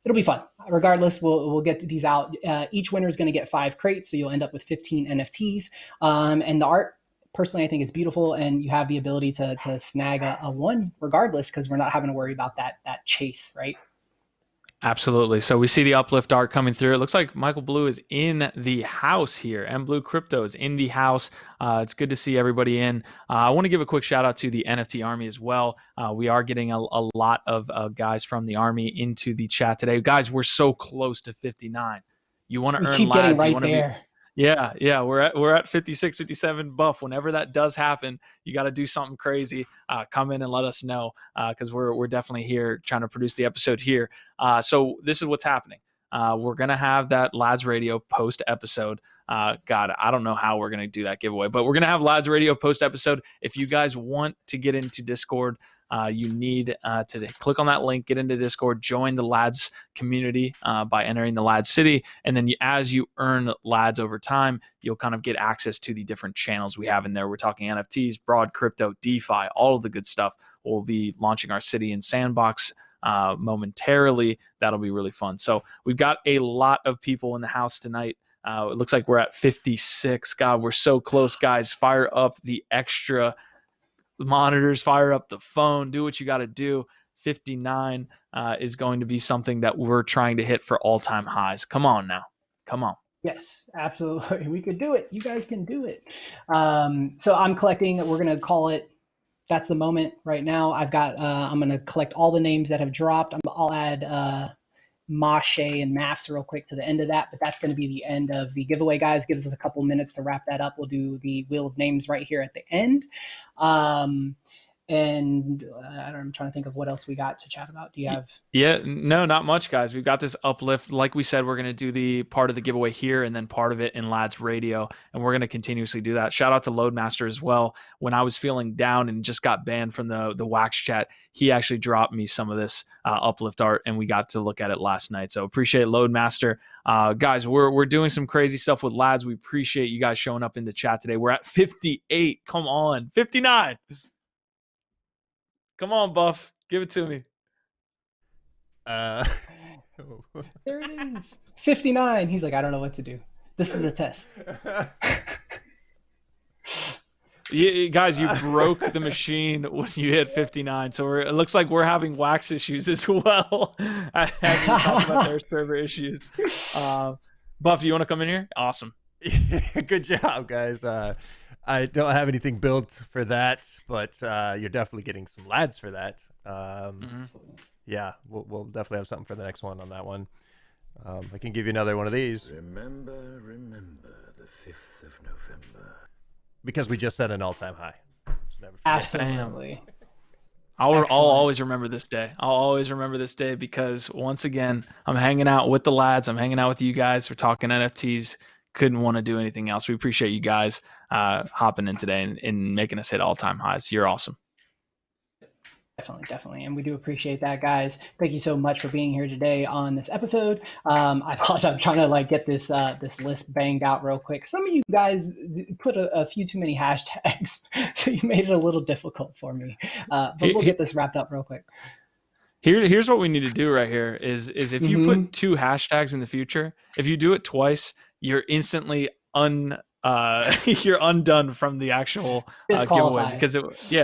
it'll be fun. Regardless, we'll get these out. Each winner is going to get 5 crates, so you'll end up with 15 NFTs. And the art, personally, I think is beautiful, and you have the ability to snag a 1 regardless, because we're not having to worry about that chase, right? Absolutely. So we see the uplift art coming through. It looks like Michael Blue is in the house here, and Blue Crypto is in the house. It's good to see everybody in. I want to give a quick shout out to the NFT Army as well. We are getting a lot of guys from the Army into the chat today. Guys, we're so close to 59. You want to earn keep lads. Getting right there. Yeah. We're at 56, 57 buff. Whenever that does happen, you got to do something crazy. Come in and let us know, because we're definitely here trying to produce the episode here. So this is what's happening. We're gonna have that Lads Radio post episode. God, I don't know how we're gonna do that giveaway, but we're gonna have Lads Radio post episode. If you guys want to get into Discord, you need to click on that link, get into Discord, join the Lads community by entering the Lads City. And then as you earn Lads over time, you'll kind of get access to the different channels we have in there. We're talking NFTs, broad crypto, DeFi, all of the good stuff. We'll be launching our city and sandbox momentarily. That'll be really fun. So we've got a lot of people in the house tonight. It looks like we're at 56. God, we're so close, guys. Fire up the extra monitors, fire up the phone, do what you got to do. 59 is going to be something that we're trying to hit for all-time highs. Come on now. Come on. Yes, absolutely. We could do it. You guys can do it. So I'm collecting. We're going to call it. That's the moment right now. I've got, I'm going to collect all the names that have dropped. I'll add Mashe and Maths real quick to the end of that, but that's going to be the end of the giveaway, guys. Give us a couple minutes to wrap that up. We'll do the wheel of names right here at the end. And I'm trying to think of what else we got to chat about. Do you have? Yeah, no, not much, guys. We've got this uplift. Like we said, we're going to do the part of the giveaway here and then part of it in Lads Radio. And we're going to continuously do that. Shout out to Loadmaster as well. When I was feeling down and just got banned from the Wax chat, he actually dropped me some of this uplift art and we got to look at it last night. So appreciate Loadmaster. Guys, we're doing some crazy stuff with Lads. We appreciate you guys showing up in the chat today. We're at 58. Come on. 59. Come on, Buff. Give it to me. There it is. 59. He's like, I don't know what to do. This is a test. Guys, you broke the machine when you hit 59. So it looks like we're having Wax issues as well. I haven't talked about their server issues. Buff, do you want to come in here? Awesome. Good job, guys. I don't have anything built for that, but you're definitely getting some Lads for that. Yeah, we'll definitely have something for the next one on that one. I can give you another one of these. Remember the 5th of November. Because we just set an all-time high. Absolutely. I'll always remember this day. I'll always remember this day because, once again, I'm hanging out with the Lads. I'm hanging out with you guys. We're talking NFTs. Couldn't want to do anything else. We appreciate you guys hopping in today and making us hit all-time highs. You're awesome. Definitely. And we do appreciate that, guys. Thank you so much for being here today on this episode. I apologize. I'm trying to get this list banged out real quick. Some of you guys put a few too many hashtags, so you made it a little difficult for me. But we'll get this wrapped up real quick. Here's what we need to do right here is if you put 2 hashtags in the future, if you do it twice, you're instantly you're undone from the actual giveaway because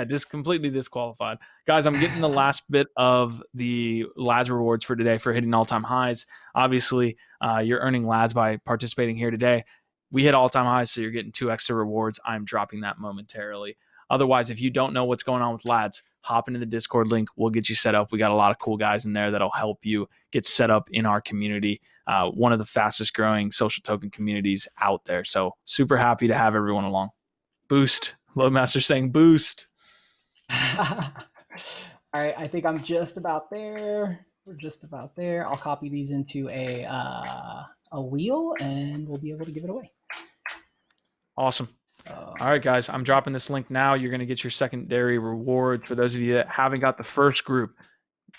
just completely disqualified. Guys, I'm getting the last bit of the Lads rewards for today for hitting all-time highs. Obviously, you're earning Lads by participating here today. we hit all-time highs, so you're getting 2 extra rewards. I'm dropping that momentarily. Otherwise, if you don't know what's going on with lads, hop into the Discord link. We'll get you set up. We got a lot of cool guys in there that'll help you get set up in our community. One of the fastest growing social token communities out there. So super happy to have everyone along. Boost. Loadmaster saying boost. All right, I think I'm just about there. We're just about there. I'll copy these into a wheel, and we'll be able to give it away. Awesome. So, all right, guys, I'm dropping this link now. You're going to get your secondary reward. For those of you that haven't got the first group,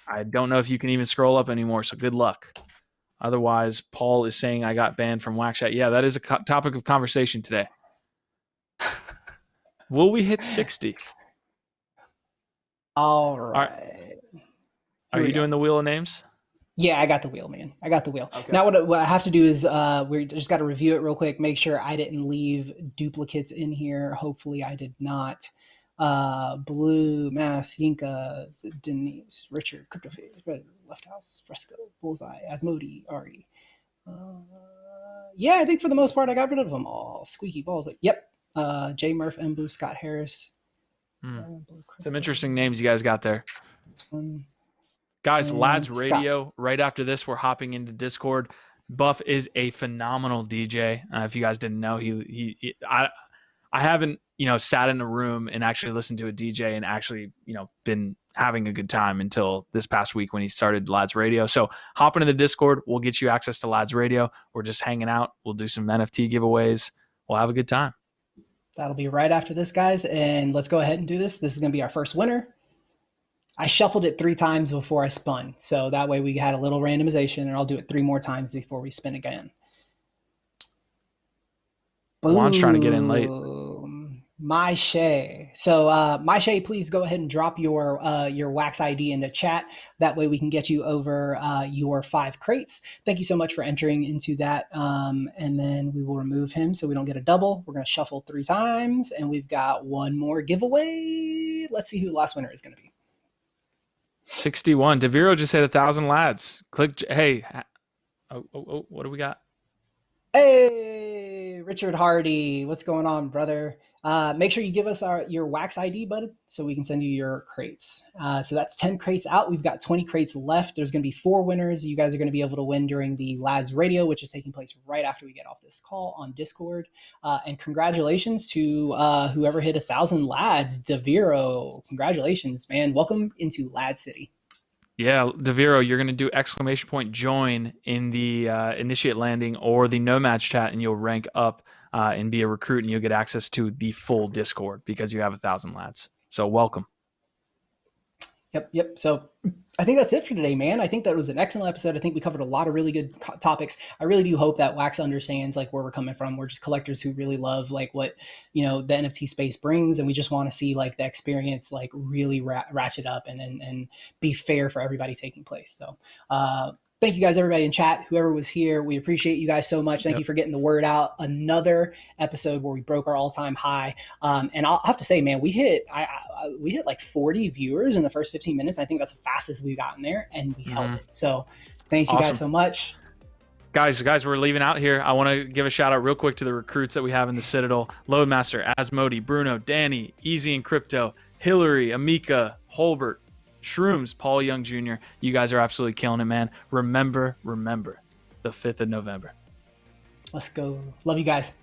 I don't know if you can even scroll up anymore, so good luck. Otherwise, Paul is saying I got banned from WhackChat. Yeah, that is a topic of conversation today. Will we hit 60? All right. Are you doing the wheel of names? Yeah, I got the wheel, man. I got the wheel. Okay. Now what I have to do is we just got to review it real quick, make sure I didn't leave duplicates in here. Hopefully I did not. Blue, Mass, Yinka, Denise, Richard, Cryptophage, Red, Left House, Fresco, Bullseye, Asmodi, Ari. Yeah, I think for the most part I got rid of them all. Squeaky Balls. Yep. J Murph, Embu, Scott Harris. Some interesting names you guys got there. This one. Guys, Lads Radio, Scott. right after this, we're hopping into Discord. Buff is a phenomenal DJ. If you guys didn't know, I haven't, sat in a room and actually listened to a DJ and actually, been having a good time until this past week when he started Lads Radio. So hop into the Discord. We'll get you access to Lads Radio. We're just hanging out. We'll do some NFT giveaways. We'll have a good time. That'll be right after this, guys. And let's go ahead and do this. This is going to be our first winner. I shuffled it 3 times before I spun. So that way we had a little randomization, and I'll do it 3 more times before we spin again. Juan's trying to get in late. My Shay. So My Shay, please go ahead and drop your Wax ID into chat. That way we can get you over your 5 crates. Thank you so much for entering into that. And then we will remove him so we don't get a double. We're going to shuffle 3 times, and we've got 1 more giveaway. Let's see who the last winner is going to be. 61. DeViro just hit 1,000 lads. Click. Hey. Oh, what do we got? Hey, Richard Hardy. What's going on, brother? Make sure you give us your Wax ID, bud, so we can send you your crates. So that's 10 crates out. We've got 20 crates left. There's going to be 4 winners. You guys are going to be able to win during the Lads Radio, which is taking place right after we get off this call on Discord. And congratulations to whoever hit 1,000 lads. DeViro, congratulations, man. Welcome into Lad City. Yeah, DeViro, you're going to do ! join in the initiate landing or the no match chat, and you'll rank up and be a recruit, and you'll get access to the full Discord because you have 1,000 lads. So welcome. Yep. So I think that's it for today, man. I think that was an excellent episode. I think we covered a lot of really good topics. I really do hope that Wax understands where we're coming from. We're just collectors who really love what the NFT space brings, and we just want to see the experience really ratchet up and be fair for everybody taking place. So thank you guys, everybody in chat, whoever was here. We appreciate you guys so much. Thank you for getting the word out. Another episode where we broke our all-time high. And I'll have to say, man, we hit 40 viewers in the first 15 minutes. I think that's the fastest we've gotten there, and we held it. So thanks you guys so much. Guys, we're leaving out here. I want to give a shout out real quick to the recruits that we have in the Citadel. Loadmaster, Asmodi, Bruno, Danny, Easy and Crypto, Hillary, Amika, Holbert, Shrooms, Paul Young Jr. You guys are absolutely killing it, man. Remember, the 5th of November. Let's go. Love you guys.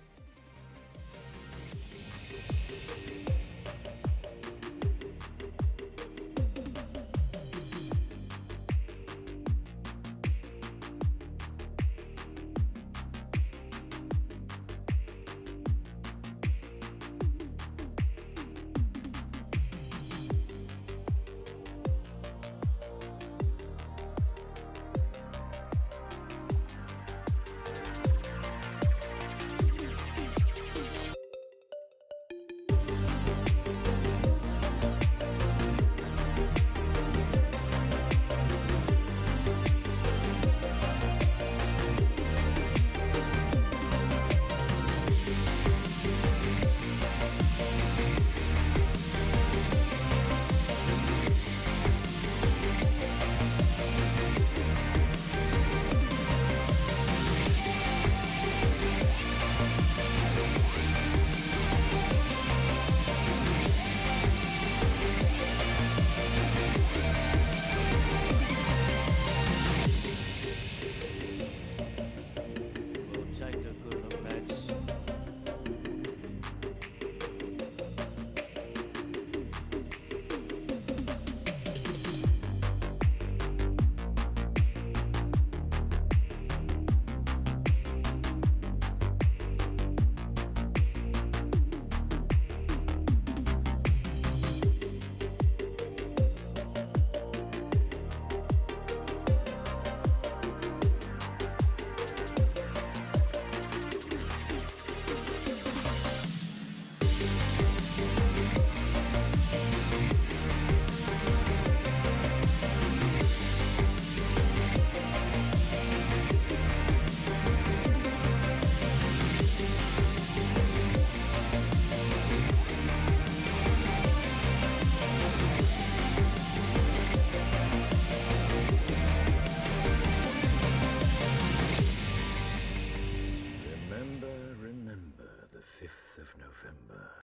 the 5th of November.